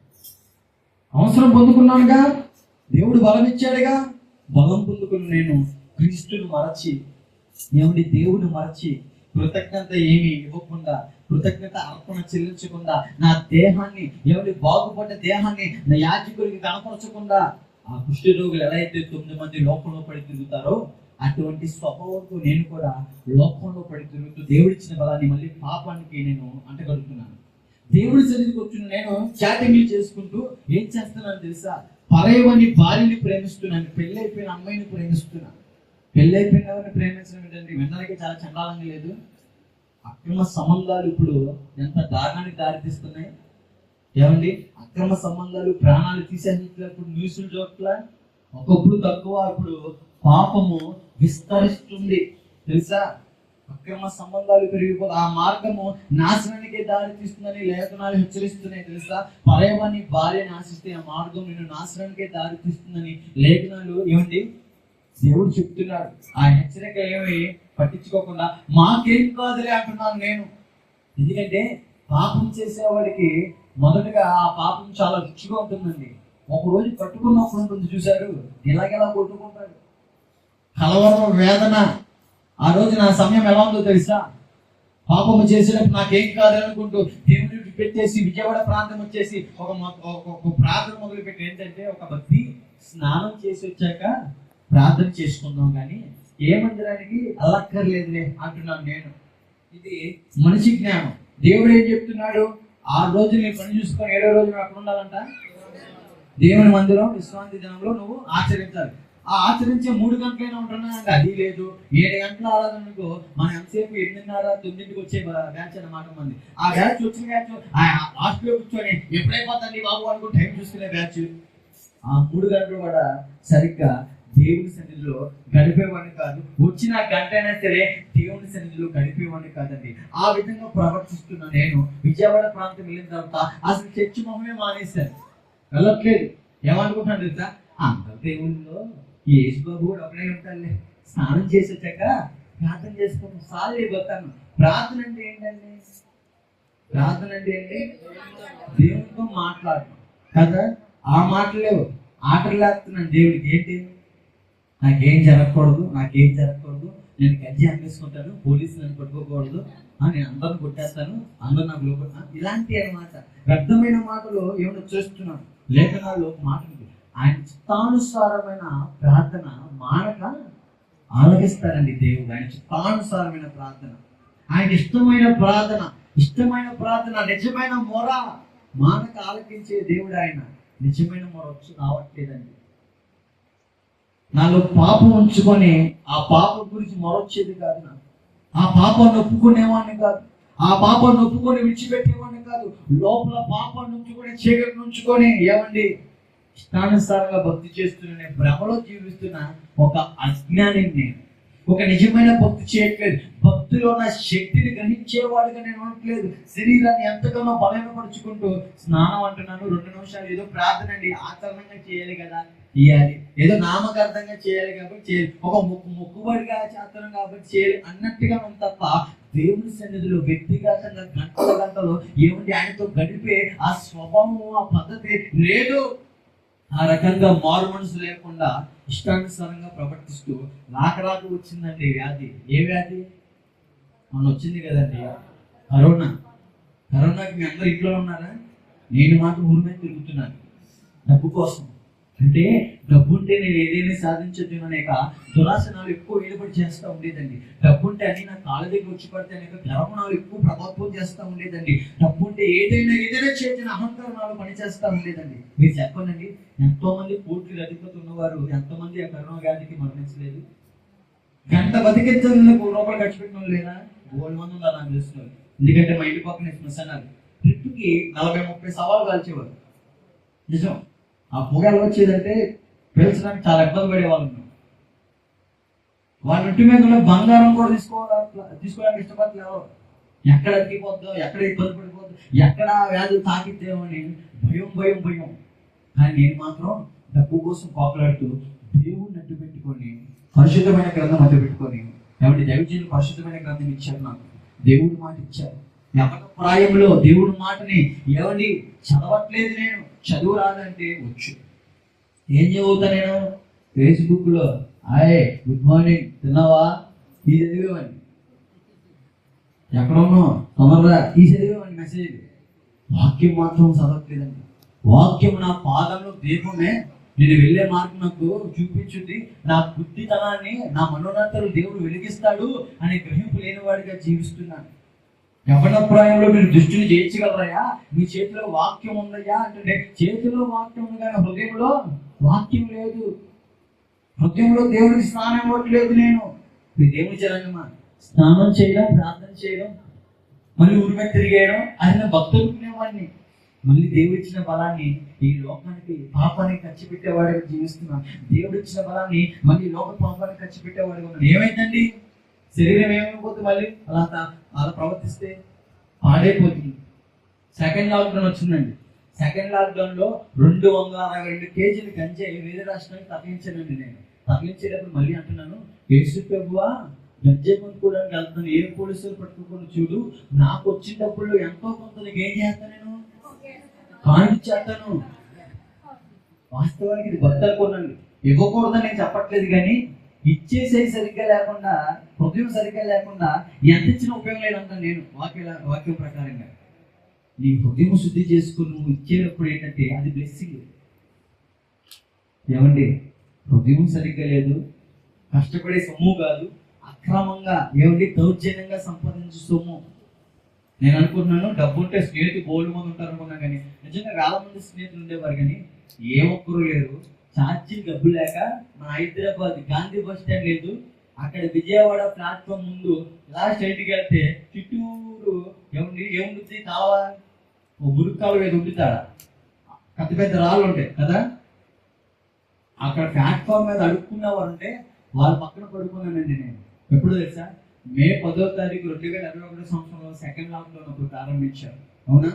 అవసరం పొందుకున్నానుగా, దేవుడు బలం ఇచ్చాడుగా, బలం పొందుకుని నేను క్రీస్తుని మరచి, ఏమండి దేవుని మరచి, కృతజ్ఞత ఏమి ఇవ్వకుండా, కృతజ్ఞత అర్పణ చెల్లించకుండా, నా దేహాన్ని, ఏమండి బాగుపడ్డ దేహాన్ని నా యాజకుడికి కనపరచకుండా, ఆ కుష్టి రోగులు ఎలా అయితే 9 మంది లోకంలో పడి తిరుగుతారో అటువంటి స్వభావంతో నేను కూడా లోకంలో పడి తిరుగుతూ దేవుడిచ్చిన బలాన్ని మళ్ళీ పాపానికి నేను అంటగలుగుతున్నాను. దేవుడి సన్నిధికి వచ్చిన నేను చాటింగ్లు చేసుకుంటూ ఏం చేస్తున్నాను తెలుసా, పరయవని భార్యని ప్రేమిస్తున్నాను, పెళ్ళైపోయిన అమ్మాయిని ప్రేమిస్తున్నాను. పెళ్ళైపోయిన ఎవరిని ప్రేమించడం ఏంటంటే వినడానికి చాలా చండాలంగా లేదు. అక్రమ సంబంధాలు ఇప్పుడు ఎంత దారుణానికి దారితీస్తున్నాయి. ఏమండి, అక్రమ సంబంధాలు ప్రాణాలు తీసేసినప్పుడు న్యూస్లు చోట్ల ఒకప్పుడు తక్కువ, ఇప్పుడు పాపము విస్తరిస్తుంది తెలుసా. అక్రమ సంబంధాలు పెరిగిపోతే ఆ మార్గము నాశనానికే దారి తీస్తుందని లేఖనాలు హెచ్చరిస్తున్నాయి తెలుసా. పరయవని భార్యని ఆశిస్తే ఆ మార్గం నిన్ను నాశనానికే దారి తీస్తుందని లేఖనాలు ఏమండి దేవుడు చెప్తున్నాడు. ఆ హెచ్చరిక ఏమి పట్టించుకోకుండా మాకేం కాదులే అంటున్నాను నేను. ఎందుకంటే పాపం చేసేవాడికి మొదటగా ఆ పాపం చాలా రుచిగా ఉంటుందండి. ఒకరోజు పట్టుకున్నప్పుడు ఉంటుంది చూశారు, ఇలాగెలా కొట్టుకుంటాడు, కలవరం వేదన. ఆ రోజు నా సమయం ఎలా ఉందో తెలుసా, పాపము చేసేటప్పుడు నాకేం కాదు అనుకుంటూ దేవుడికి పెట్టేసి విజయవాడ ప్రాంతం వచ్చేసి ఒక ప్రార్థన మొదలుపెట్టి ఏంటంటే, ఒక భక్తి స్నానం చేసి వచ్చాక ప్రార్థన చేసుకుందాం కానీ ఏ మందిరానికి అల్లక్కర్లేదులే అంటున్నాను నేను. ఇది మనిషి జ్ఞానం. దేవుడు ఏం చెప్తున్నాడు, 6 రోజులు నీ పని చూసుకొని 7వ రోజు అక్కడ ఉండాలంట. దేవుని మందిరం విశ్రాంతి దినంలో నువ్వు ఆచరించాలి. ఆ ఆచరించే 3 గంటలైనా ఉంటున్నా అంటే అది లేదు. 7 గంటల ఆరాధనకు మనం ఎంతసేపు 8:30, 9కి వచ్చే బ్యాచ్ అన్నమాట మంది. ఆ బ్యాచ్ వచ్చిన బ్యాచ్ లాస్ట్ లో కూర్చొని ఎప్పుడైపోతుంది బాబు అనుకో టైం చూసుకునే బ్యాచ్. ఆ 3 గంటలు కూడా సరిగ్గా దేవుని సన్నిధిలో గడిపేవాడిని కాదు. వచ్చిన గంట అయినా సరే దేవుని సన్నిధిలో గడిపేవాడిని కాదండి. ఆ విధంగా ప్రవర్తిస్తున్నా నేను. విజయవాడ ప్రాంతం వెళ్ళిన తర్వాత అసలు చర్చి మొహమే మానేశాను, వెళ్ళట్లేదు. ఏమనుకుంటున్నాను తెలుసా, అంత దేవునిలో యేసు బాబు కూడా అప్పుడే ఉంటానులే, స్నానం చేసి వచ్చాక ప్రార్థన చేసుకుని సార్లు అయిపోతాను. ప్రార్థన అంటే ఏంటండి, ప్రార్థన అంటే ఏంటి, దేవునితో మాట్లాడటం కదా. ఆ మాటలేవు, ఆటలు లేస్తున్నాను దేవుడికి. ఏంటి, నాకేం జరగకూడదు, నేను గజ్జి అమ్మేసుకుంటాను, పోలీసులు నన్ను పట్టుకోకూడదు, నేను అందరిని కొట్టేస్తాను, అందరూ నాకు లోపల, ఇలాంటి అన్నమాట వ్యర్థమైన మాటలు ఏమైనా చేస్తున్నాను. లేఖనాల్లో మాటలు ఆయన చిత్తానుసారమైన ప్రార్థన మానక ఆలకిస్తారండి దేవుడు. ఆయన చిత్తానుసారమైన ప్రార్థన, ఆయన ఇష్టమైన ప్రార్థన, నిజమైన మొర మానక ఆలకించే దేవుడు ఆయన. నిజమైన మొర వచ్చి రావట్లేదండి. నాలో పాపం ఉంచుకొని ఆ పాపం గురించి మొరొచ్చేది కాదు. నాకు ఆ పాపాన్ని ఒప్పుకునేవాడిని కాదు, ఆ పాపాన్ని ఒప్పుకొని విడిచిపెట్టేవాడిని కాదు. లోపల పాపాన్ని ఉంచుకొని, చీకటి ఉంచుకొని, ఏమండి ఇష్టానుసారంగా భక్తి చేస్తున్న భ్రమలో జీవిస్తున్న ఒక అజ్ఞాని నేను. ఒక నిజమైన భక్తి చేయట్లేదు. భక్తిలో ఉన్న శక్తిని గ్రహించేవాడుగా నేను ఉండట్లేదు. శరీరాన్ని ఎంతగానో బలహీనపరుచుకుంటూ స్నానం అంటున్నాను, 2 నిమిషాలు ఏదో ప్రార్థన అండి, ఆచరణంగా చేయాలి కదా, చేయాలి. ఏదో నామకార్థంగా చేయాలి కాబట్టి చేయాలి, ఒక మొక్కుబడిగా చేస్తాను కాబట్టి చేయాలి అన్నట్టుగా ఉంది తప్ప దేవుని సన్నిధిలో వ్యక్తిగతంగా గంటల గంటలు ఏముంది ఆయనతో గడిపే ఆ స్వభావం, ఆ పద్ధతి లేదు. ఆ రకంగా మారు మనసు లేకుండా ఇష్టానుసారంగా ప్రవర్తిస్తూ రాక వచ్చిందండి వ్యాధి. ఏ వ్యాధి? మొన్న వచ్చింది కదండి, కరోనా. కరోనాకి మీ అందరూ ఇంట్లో ఉన్నారా? నేను మాత్రం ఊరి మీద తిరుగుతున్నాను డబ్బు కోసం. అంటే డబ్బు ఉంటే నేను ఏదైనా సాధించద్దు అనేక దురాసనాలు ఎక్కువ ఏలుబడి చేస్తూ ఉండేదండి. డబ్బు ఉంటే అని నా కాళ్ళ దగ్గర వచ్చి పడితే అనేక గర్వనాలు ఎక్కువ ప్రభావం చేస్తూ ఉండేదండి. డబ్బు ఉంటే ఏదైనా చేసిన అహంకరణాలు పనిచేస్తూ ఉండేదండి. మీరు చెప్పండి, ఎంతో మంది కోట్లు అధిపతి ఉన్నవారు ఎంతమంది ఆ కరోనా వ్యాధికి మరణించలేదు? గంట బతికించాలని ₹100 ఖర్చు పెట్టిన లేదా? 3 మంది ఉన్నారు నాకు తెలుస్తున్నారు. ఎందుకంటే మా ఇంటి పక్కన శ్మశానాలు ట్రిప్కి 40-30 సవాలు కాల్చేవారు. నిజం. ఆ పొగ ఎలా వచ్చేదంటే పేల్చడానికి చాలా ఇబ్బంది పడేవాళ్ళు. వాళ్ళ ఇంటి మీద ఉన్న బంగారం కూడా తీసుకోవడానికి ఇష్టపడలేదు. ఎక్కడ అతికిపోద్దో, ఎక్కడ ఇబ్బంది పడిపోద్దో, ఎక్కడ వ్యాధులు తాకిద్దేమో అని భయం. కానీ నేను మాత్రం డబ్బు కోసం పోకలాడుతూ దేవుడిని అడ్డు పెట్టుకొని పరిశుద్ధమైన గ్రంథం అడ్డు పెట్టుకొని, ఏమంటే దైవజనులు పరిశుద్ధమైన గ్రంథం ఇచ్చారు, నాకు దేవుడి మాట ఇచ్చారు. ఎవరి ప్రాయంలో దేవుడి మాటని ఏమండి చదవట్లేదు. నేను చదువు రాదంటే వచ్చు. ఏం చదువుతా నేను? ఫేస్బుక్లో హాయ్ గుడ్ మార్నింగ్ తిన్నావా ఈ చదివేవాడిని. ఎక్కడున్నావు తొందరగా ఈ చదివేవాడిని మెసేజ్. వాక్యం మాత్రం చదవట్లేదండి. వాక్యం నా పాదంలో దీపమే, నేను వెళ్ళే మార్గం నాకు చూపించుద్ది, నా బుద్ధితనాన్ని, నా మనోన్నతలు దేవుడు వెలిగిస్తాడు అనే గ్రహింపు లేనివాడిగా జీవిస్తున్నాను. యవ్వనప్రాయంలో మీరు దృష్టిని జయించగలరయా? మీ చేతిలో వాక్యం ఉందయ్యా అంటే చేతిలో వాక్యం ఉంది కానీ హృదయంలో వాక్యం లేదు. హృదయంలో దేవుడికి స్నానం ఇవ్వట్లేదు నేను. దేవుని జనంగమా స్నానం చేయడం, ప్రార్థన చేయడం, మళ్ళీ ఊరి మీద తిరిగేయడం, ఆయన భక్తులుకునేవాడిని. మళ్ళీ దేవుడు ఇచ్చిన బలాన్ని ఈ లోకానికి పాపానికి ఖర్చు పెట్టేవాడిగా జీవిస్తున్నాను. దేవుడు ఇచ్చిన బలాన్ని మళ్ళీ లోక పాపానికి ఖర్చు పెట్టేవాడిగా ఉన్నాను. ఏమైందండి? శరీరం ఏమైపోతుంది? మళ్ళీ అలా ప్రవర్తిస్తే పాడైపోతుంది. సెకండ్ లాక్డౌన్ వచ్చిందండి. సెకండ్ లాక్డౌన్లో 262 కేజీలు గంజాయి వేరే రాష్ట్రానికి తరలించానండి. నేను తరలించేటప్పుడు మళ్ళీ అంటున్నాను, యేసు ప్రభువా గంజాయి కొనుక్కోవడానికి వెళ్తాను, ఏ పోలీసులు పట్టుకోకుండా చూడు, నాకు వచ్చేటప్పుడు ఎంతో కొంత నీకు ఏం చేస్తాను, నేను కానిచ్చేస్తాను. వాస్తవానికి ఇది బద్దలు కొనండి, ఇవ్వకూడదని నేను చెప్పట్లేదు, కానీ ఇచ్చేసేది సరిగ్గా లేకుండా, హృదయం సరిగ్గా లేకుండా ఎంత ఇచ్చిన ఉపయోగం లేదంటాను నేను. వాక్యం ప్రకారంగా నీ హృదయం శుద్ధి చేసుకుని నువ్వు ఇచ్చేటప్పుడు ఏంటంటే అది బ్లెస్సింగ్. ఏమండి, హృదయం సరిగ్గా లేదు, కష్టపడే సొమ్ము కాదు, అక్రమంగా ఏమండి దౌర్జన్యంగా సంపాదించే సొమ్ము. నేను అనుకుంటున్నాను డబ్బు ఉంటే స్నేహితులు బోల్డ్ మంది ఉంటారు అనుకున్నా, కానీ నిజంగా చాలా మంది స్నేహితులు ఉండేవారు, కానీ ఏ ఒక్కరు లేరు. ఛార్జీ డబ్బు లేక మన హైదరాబాద్ గాంధీ బస్ స్టాండ్ లేదు, అక్కడ విజయవాడ ప్లాట్ఫామ్ ముందు ఇలా స్ట్రైట్కి వెళ్తే చుట్టూరు ఏముంటుంది కావా, ఓ మురుక్కాలు ఏదో ఉండుతాడా, పెద్ద పెద్ద రాళ్ళు ఉంటాయి కదా. అక్కడ ప్లాట్ఫామ్ మీద అడుక్కునేవారు ఉంటే వాళ్ళ పక్కన పడుకున్నానండి నేను. ఎప్పుడు తెలుసా? మే 10వ తారీఖు 2021 సంవత్సరంలో సెకండ్ లాక్డౌన్ అప్పుడు ప్రారంభించారు. అవునా?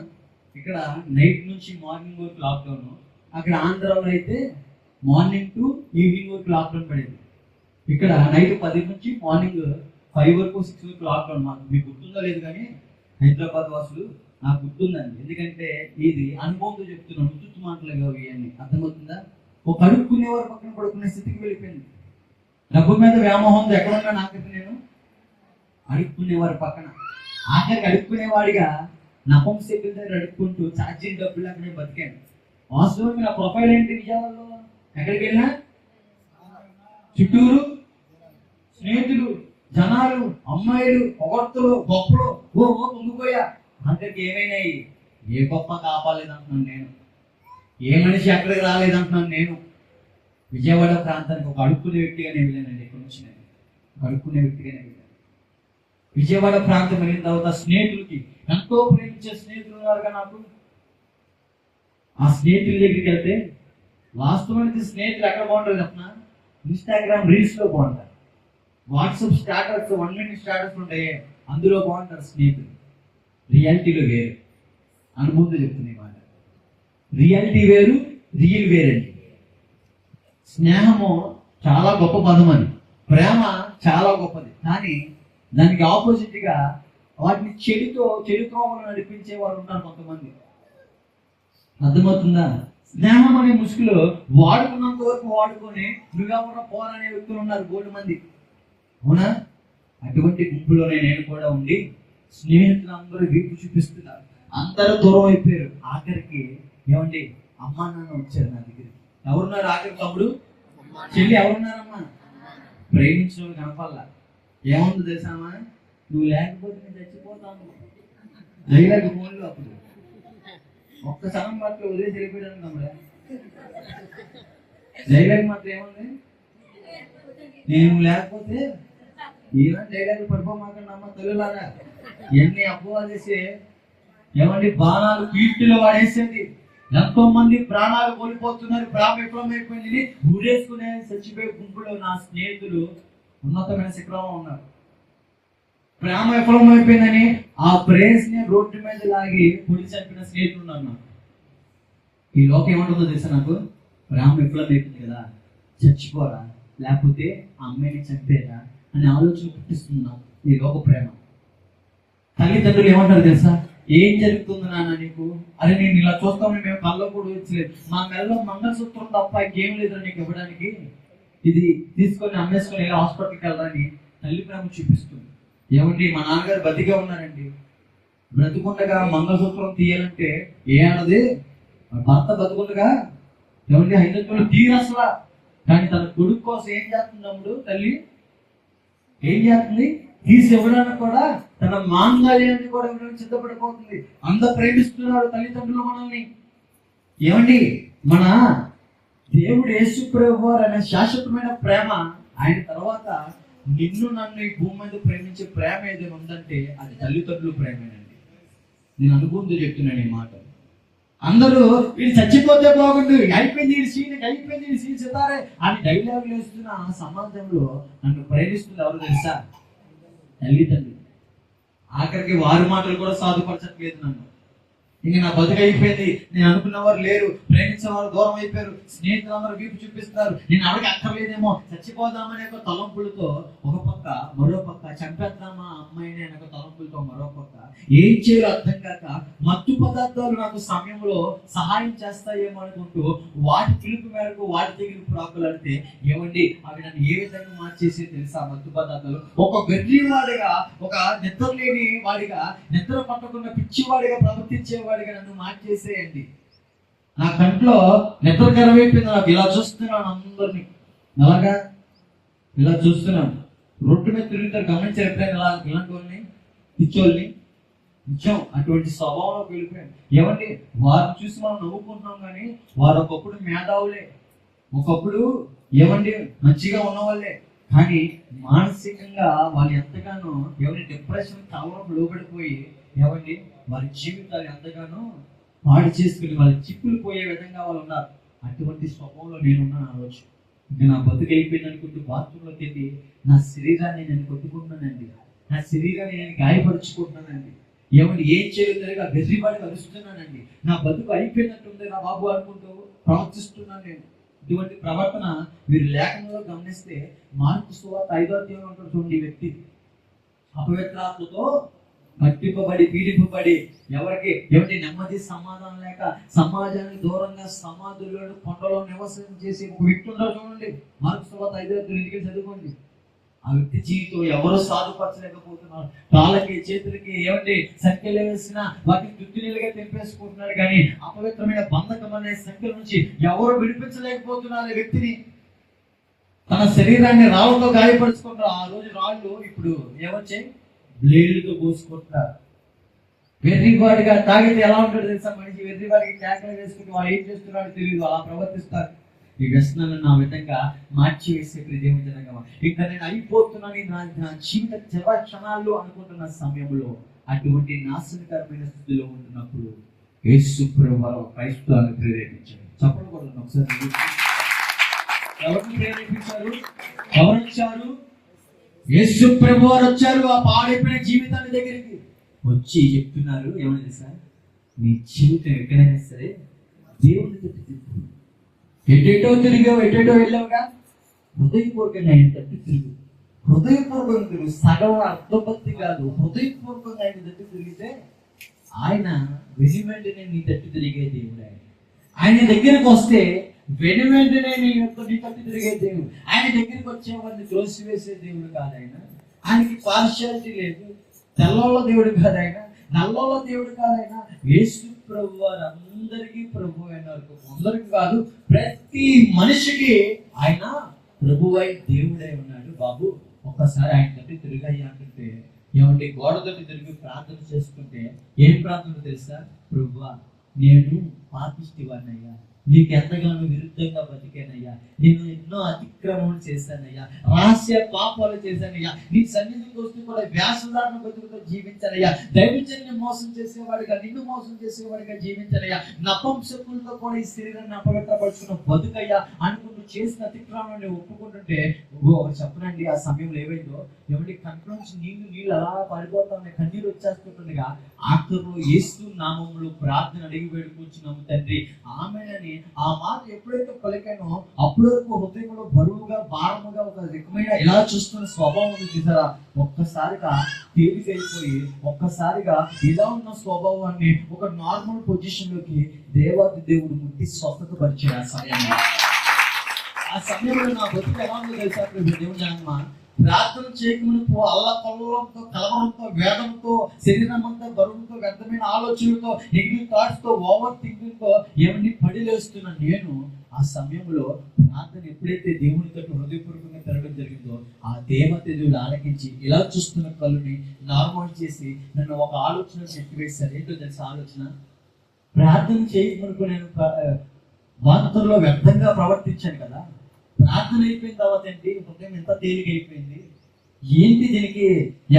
ఇక్కడ నైట్ నుంచి మార్నింగ్ వరకు లాక్డౌన్, అక్కడ ఆంధ్రాలో అయితే మార్నింగ్ టు ఈవినింగ్ వరకు లాక్డౌన్ పడేది. ఇక్కడ నైట్ 10 నుంచి మార్నింగ్ 5 వరకు 6 వరకు లాక్డౌన్. మీకు గుర్తుందో లేదు కానీ హైదరాబాద్ వాసులు నాకు గుర్తుందండి. ఎందుకంటే ఇది అనుభవంతో చెప్తున్నాను, ఉత్తు మాటలు కావు ఇవన్నీ. అర్థమవుతుందా? ఒక అడుక్కునేవారు పక్కన పడుకునే స్థితికి వెళ్ళిపోయింది. డబ్బు మీద వ్యామోహంతో ఎక్కడున్నా నాకైతే నేను అడుక్కునేవారు పక్కన, ఆఖరికి అడుక్కునేవాడిగా నపంసకుల దగ్గర అడుక్కుంటూ ఛార్జీలు డబ్బులు అక్కడే బతికాను. వాస్తవం నా ప్రొఫైల్ ఏంటి? విజయవాడలో ఎక్కడికి వెళ్ళినా చుట్టూరు స్నేహితులు, జనాలు, అమ్మాయిలు, పొగడ్తలు, గొప్పలు, పొంగిపోయా. అందరికి ఏమైనాయి? ఏ గొప్ప కాపాలేదంటున్నాను నేను, ఏ మనిషి ఎక్కడికి రాలేదంటున్నాను నేను. విజయవాడ ప్రాంతానికి ఒక అడుక్కునే వ్యక్తిగానే వెళ్ళానండి. ఎక్కడి నుంచి నేను అడుక్కునే వ్యక్తిగానే వెళ్ళాను. విజయవాడ ప్రాంతం వెళ్ళిన తర్వాత స్నేహితులకి, ఎంతో ప్రేమించే స్నేహితులు ఉన్నారుగా నాకు. ఆ స్నేహితుల దగ్గరికి వెళ్తే వాస్తవానికి స్నేహితులు ఎక్కడ బాగుంటారు చెప్పిన? ఇన్స్టాగ్రామ్ రీల్స్లో బాగుంటారు. వాట్సాప్ స్టాటస్ 1 minute స్టాటస్ ఉంటాయి, అందులో బాగుంటారు స్నేహితులు, రియాలిటీలో వేరు. అనుభూతి చెప్తుంది మాట. రియాలిటీ వేరు, రియల్ వేరండి. స్నేహము చాలా గొప్ప పదం అని, ప్రేమ చాలా గొప్పది, కానీ దానికి ఆపోజిట్గా వాటిని చెడుతో నడిపించే వారు ఉన్నారు కొంతమంది. అర్థమవుతుందా? స్నేహం అనే ముసుగులో వాడుకున్నంత వరకు వాడుకొని నువ్వెవరో పోరనే వ్యక్తులు ఉన్నారు బోడు మంది. అవునా? అటువంటి గుంపులోనే నేను కూడా ఉండి స్నేహితులు అందరూ వీపు చూపిస్తున్నారు, అందరూ దూరం అయిపోయారు. ఆఖరికి ఏమండి అమ్మ నాన్న వచ్చారు నా దగ్గరికి. ఎవరున్నారు ఆఖరి? తమ్ముడు చెల్లి ఎవరున్నారమ్మా? ప్రేమించడం కనపల్లా. ఏముంది తెలుసామా? నువ్వు లేకపోతే నేను చచ్చిపోతాను. డైలాగ్ ఫోన్లో అప్పుడు ఒక్క సగం మాటలు వదిలేసి వెళ్ళిపోయాను తమ్ముడే. డైలాగ్ మాత్రం ఏముంది? నేను లేకపోతే ఏమంటే డైలాగ్ పడిపోమాకండి అమ్మ తల్లులారా. ఎన్ని అపోహలు చేసి ఏమండి బాణాలు కీర్తిలో వాడేసేది. ఎంతో మంది ప్రాణాలు కోల్పోతున్నారు, ప్రాణ విఫలమైపోయింది. ఊరేసుకునే చచ్చిపోయే గుంపులో నా స్నేహితులు ఉన్నతమైన శిఖరంలో ఉన్నారు. ప్రేమ విఫలమైపోయిందని ఆ ప్రేయస్ ని రోడ్డు మీద లాగి పొడి చంపిన స్నేహితులు ఉన్నారు నాకు. ఈ లోకం ఏమంటుందో తెలుసా నాకు? ప్రేమ విఫలమైపోయింది కదా, చచ్చిపోరా, లేకపోతే ఆ అమ్మాయిని చంపేరా అనే ఆలోచన పుట్టిస్తుంది నాకు ఈ లోక ప్రేమ. తల్లిదండ్రులు ఏమంటారు తెలుసా? ఏం జరుగుతుంది నాన్న నీకు? అరే నేను ఇలా చూస్తామని మేము కళ్ళ కూడా వచ్చలేదు, మా మెల్లో మంగళసూత్రం తప్ప ఇంకేం లేదు నీకు ఇవ్వడానికి, ఇది తీసుకొని అమ్మేసుకొని వెళ్ళి హాస్పిటల్కి వెళ్ళాలని తల్లి ప్రేమ చూపిస్తుంది. ఏమండి మా నాన్నగారు బతిగా ఉన్నారండి, బ్రతుకుండగా మంగళసూత్రం తీయాలంటే ఏ అన్నది? భర్త బతుకుండగా ఏమండి హైదరాబాద్లో తీరసలా. కానీ తన కొడుకు కోసం ఏం చేస్తుంది అప్పుడు తల్లి? ఏం చేస్తుంది? తీసి ఇవ్వడానికి కూడా తన మాంగళ్యాన్ని కూడా ఇవ్వడానికి సిద్ధపడిపోతుంది. అంత ప్రేమిస్తున్నారు తల్లిదండ్రులు మనల్ని. ఏమండి మన దేవుడు యేసు ప్రభువు అనే శాశ్వతమైన ప్రేమ, ఆయన తర్వాత నిన్ను నన్ను ఈ భూమి మీద ప్రేమించే ప్రేమ ఏదైనా ఉందంటే అది తల్లిదండ్రులు ప్రేమేనండి. నేను అనుభూతి చెప్తున్నాను ఈ మాట. అందరూ వీడు చచ్చిపోతే బాగుండు, అయిపోయింది ఈ సీన్ సితారే అని డైలాగులు వేస్తున్న ఆ సమాజంలో నన్ను ప్రేమిస్తుంది ఎవరు తెలుసా? తల్లిదండ్రులు. ఆఖరికి వారి మాటలు కూడా సాధుపరచట్లేదు నన్ను. ఇంక నా బతుకు అయిపోయింది, నేను అనుకున్న వారు లేరు, ప్రేమించిన వారు దూరం అయిపోయారు, స్నేహితులు అందరూ వీపు చూపిస్తున్నారు, నేను అడిగి అక్కర్లేదేమో, చచ్చిపోదామనే ఒక తలంపులతో ఒక పక్క, మరో పక్క చంపేద్దామా అమ్మాయిని అనే ఒక తలంపులతో మరో పక్క, ఏం చేయాలో అర్థం కాక మత్తు పదార్థాలు నాకు సమయంలో సహాయం చేస్తాయేమో అనుకుంటూ వాటి పిలుపు మేరకు వాటి దగ్గర ప్రాకులాడితే ఏమండి అవి నన్ను ఏ విధంగా మార్చేసి తెలుసా? మత్తు పదార్థాలు ఒక వెర్రివాడిగా, ఒక నిద్ర లేని వాడిగా, నిద్ర పట్టకుండా పిచ్చివాడిగా ప్రవర్తించేవాడిగా నన్ను మార్చేసేయండి. నా కంట్లో నిద్ర కరవైపోయింది. నాకు ఇలా చూస్తున్నాను, అందరినీ అలాగా ఇలా చూస్తున్నాను. రోడ్డు మీద తిరుగుతారు, గమనించారు ఎప్పుడైనా ఇలాంటి వాళ్ళని, పిచ్చోళ్ళని? నిజం అటువంటి స్వభావంలోకి వెళ్ళిపోయాను. ఏమండి వారిని చూసి మనం నవ్వుకుంటున్నాం, కానీ వారు ఒకప్పుడు మేధావులే, ఒకప్పుడు ఏమండి మంచిగా ఉన్నవాళ్ళే, కానీ మానసికంగా వాళ్ళు ఎంతగానో ఎవరి డిప్రెషన్ కలవరం లోబడిపోయి ఏమండి వారి జీవితాలు ఎంతగానో పాడు చేసుకుని వాళ్ళ చిక్కులు పోయే విధంగా వాళ్ళు ఉన్నారు. అటువంటి స్వభావంలో నేనున్నాను. ఆ రోజు ఇంకా నా బతుకు అయిపోయింది అనుకుంటూ బాత్రూంలోకి వెళ్ళి నా శరీరాన్ని నేను కొట్టుకుంటున్నానండి, నా శరీరాన్ని నేను గాయపరుచుకుంటున్నానండి. ఏమండి ఏం చేయలేదు, వెర్రివాడికి అరుస్తున్నానండి. నా బతుకు అయిపోయినట్టుంది నా బాబు అనుకుంటూ ప్రవర్తిస్తున్నాను నేను. ఇటువంటి ప్రవర్తన మీరు లేఖనంలో గమనిస్తే మార్కు సువార్త 5వ అధ్యాయంలో ఉంటాడు చూడండి. ఈ వ్యక్తి అపవిత్రాత్మతో పట్టింపబడి పీడింపబడి ఎవరికి ఏమిటి నెమ్మది సమాధానం లేక సమాజానికి దూరంగా సమాధుల్లో కొండలో నివసం చేసి ఒక వ్యక్తి ఉన్నాడు చూడండి. మార్కు సువార్త 5వ అధ్యాయం ఇంటికి చదువుకోండి. ఆ వ్యక్తి జీవితం ఎవరో సాధుపరచలేకపోతున్నారు. కాళ్ళకి చేతులకి ఏమంటే సంఖ్యలు వేసిన వాటిని దుత్తినీలుగా తెంపేసుకుంటున్నాడు, కానీ అపవిత్రమైన బంధకం అనే సంఖ్యల నుంచి ఎవరు విడిపించలేకపోతున్నారు. వ్యక్తిని తన శరీరాన్ని రాళ్ళతో గాయపరుచుకుంటారు. ఆ రోజు రాళ్ళు ఇప్పుడు ఏమొచ్చాయి? బ్లేడ్లతో కోసుకుంటున్నారు. వెర్రివాడిగా తాగితే ఎలా ఉంటాడు తెలుసా మనిషి? వెర్రివాడికి కేకలు వేసుకుంటే వాళ్ళు ఏం చేస్తున్నాడో తెలియదు, అలా ప్రవర్తిస్తారు. ఈ వ్యసనాలను నా విధంగా మార్చి వేసే దేవుని జనగా ఇంకా నేను అయిపోతున్నాను నా జీవిత చివరి క్షణాల్లో అనుకుంటున్న సమయంలో అటువంటి నాశనకరమైన స్థితిలో ఉంటున్నప్పుడు యేసు ప్రభువు క్రైస్తవులను ప్రేరేపించారు. చెప్పండి కూడా ఒకసారి. ఎవరిని ప్రేరేపించారు? ఎవరు వచ్చారు? యేసు ప్రభు వారు వచ్చారు ఆ పాడైపోయిన జీవితాన్ని దగ్గరికి వచ్చి చెప్తున్నారు, ఏమని తెలుసా, నీ జీవితం ఎక్కడైనా సరే దేవుని తట్టు తిరుగు. ఎటేటో తిరిగావు, ఎటేటో వెళ్ళావుగా, హృదయపూర్వకంగా ఆయన తట్టు తిరుగు. హృదయపూర్వకంగా తిరుగు, సగం అర్థపత్తి కాదు, హృదయపూర్వకంగా ఆయన తట్టు తిరిగితే ఆయన వెనువెంటనే నీ తట్టు తిరిగే దేవుడు. ఆయన దగ్గరకు వస్తే వెనువెంటనే నీ తట్టు తిరిగే దేవుడు. ఆయన దగ్గరికి వచ్చేవాడిని త్రోసివేసే దేవుడు కాదు ఆయన. ఆయనకి పార్షియాలిటీ లేదు. తెల్లోళ్ళ దేవుడు కాదు ఆయన, నల్లోళ్ళ దేవుడు కాదు ఆయన. యేసు ప్రభు వారు అందరికీ ప్రభు అయిన వరకు, అందరికి కాదు ప్రతి మనిషికి ఆయన ప్రభువై దేవుడై ఉన్నాడు. బాబు ఒక్కసారి ఆయన తట్టు తిరిగాయి అంటుంటే, ఏమంటే గోడ తట్టు తిరిగి ప్రార్థన చేసుకుంటే ఏం ప్రార్థన తెలుసా, ప్రభువా నేను పాపిష్టి వాడినయ్యా, నీకు ఎంతగానో విరుద్ధంగా బతికానయ్యా, నేను ఎన్నో అతిక్రమణలు చేశానయ్యా, రహస్య పాపాలు చేశానయ్యా, నీ సన్నిధికి వస్తూ కూడా వ్యాసధారణ బతుకుతో జీవించానయ్యా, దైవజన్ని మోసం చేసేవాడిగా, నిన్ను మోసం చేసేవాడిగా జీవించానయ్యా, నపుంసకులతో కూడా ఈ శరీరాన్ని అపగట్టపరుచుకున్న బతుకయ్యా అనుకుంటూ చేసిన అతిక్రమాన్ని ఒప్పుకుంటుంటే చెప్పనండి ఆ సమయంలో ఏమైందో, ఎవరి కంట్లో నుంచి నీళ్ళు అలా పడిపోతా ఉన్నాయి, కన్నీరు వచ్చేస్తుండగా ఆఖరు యేసు నామములో ప్రార్థన అడిగి వేడుకొచ్చున్నాము తండ్రి ఆమెనని ఆ మాట ఎప్పుడైతే పలికానో అప్పటి వరకు హృదయంలో బరువుగా భారముగా ఒక రకమైన ఇలా చూస్తున్న స్వభావం చూసారా, ఒక్కసారిగా తేలికైపోయి ఒక్కసారిగా ఇలా ఉన్న స్వభావాన్ని ఒక నార్మల్ పొజిషన్ లోకి దేవాది దేవుడు ముట్టి స్వస్థత పరిచే ఆ సమయంలో నా బతుకు ఎలా ఉందో తెలుసా దేవుని జన్మ, ప్రార్థన చేయకమునుపు అల్లకల్లంతో, కలవరంతో, వేదంతో, శరీరం అంతా బరువుతో, వ్యర్థమైన ఆలోచనలతో, నెగిటివ్ థాట్స్ తో, ఓవర్ థింకింగ్ తో ఏమని పడిలేస్తున్నా నేను ఆ సమయంలో ప్రార్థన ఎప్పుడైతే దేవునితో హృదయపూర్వకంగా తిరగడం జరిగిందో ఆ దేవత దేవుడు ఆలకించి ఇలా చూస్తున్న కళ్ళుని నార్మల్ చేసి నన్ను ఒక ఆలోచన నెట్టివేశారు. ఏంటో తెలుసా ఆలోచన, ప్రార్థన చేయకమునుపు నేను వార్తల్లో వ్యర్థంగా ప్రవర్తించాను కదా, ప్రార్థన అయిపోయిన తర్వాత ఏంటి హృదయం ఎంత తేలిక అయిపోయింది, ఏంటి దీనికి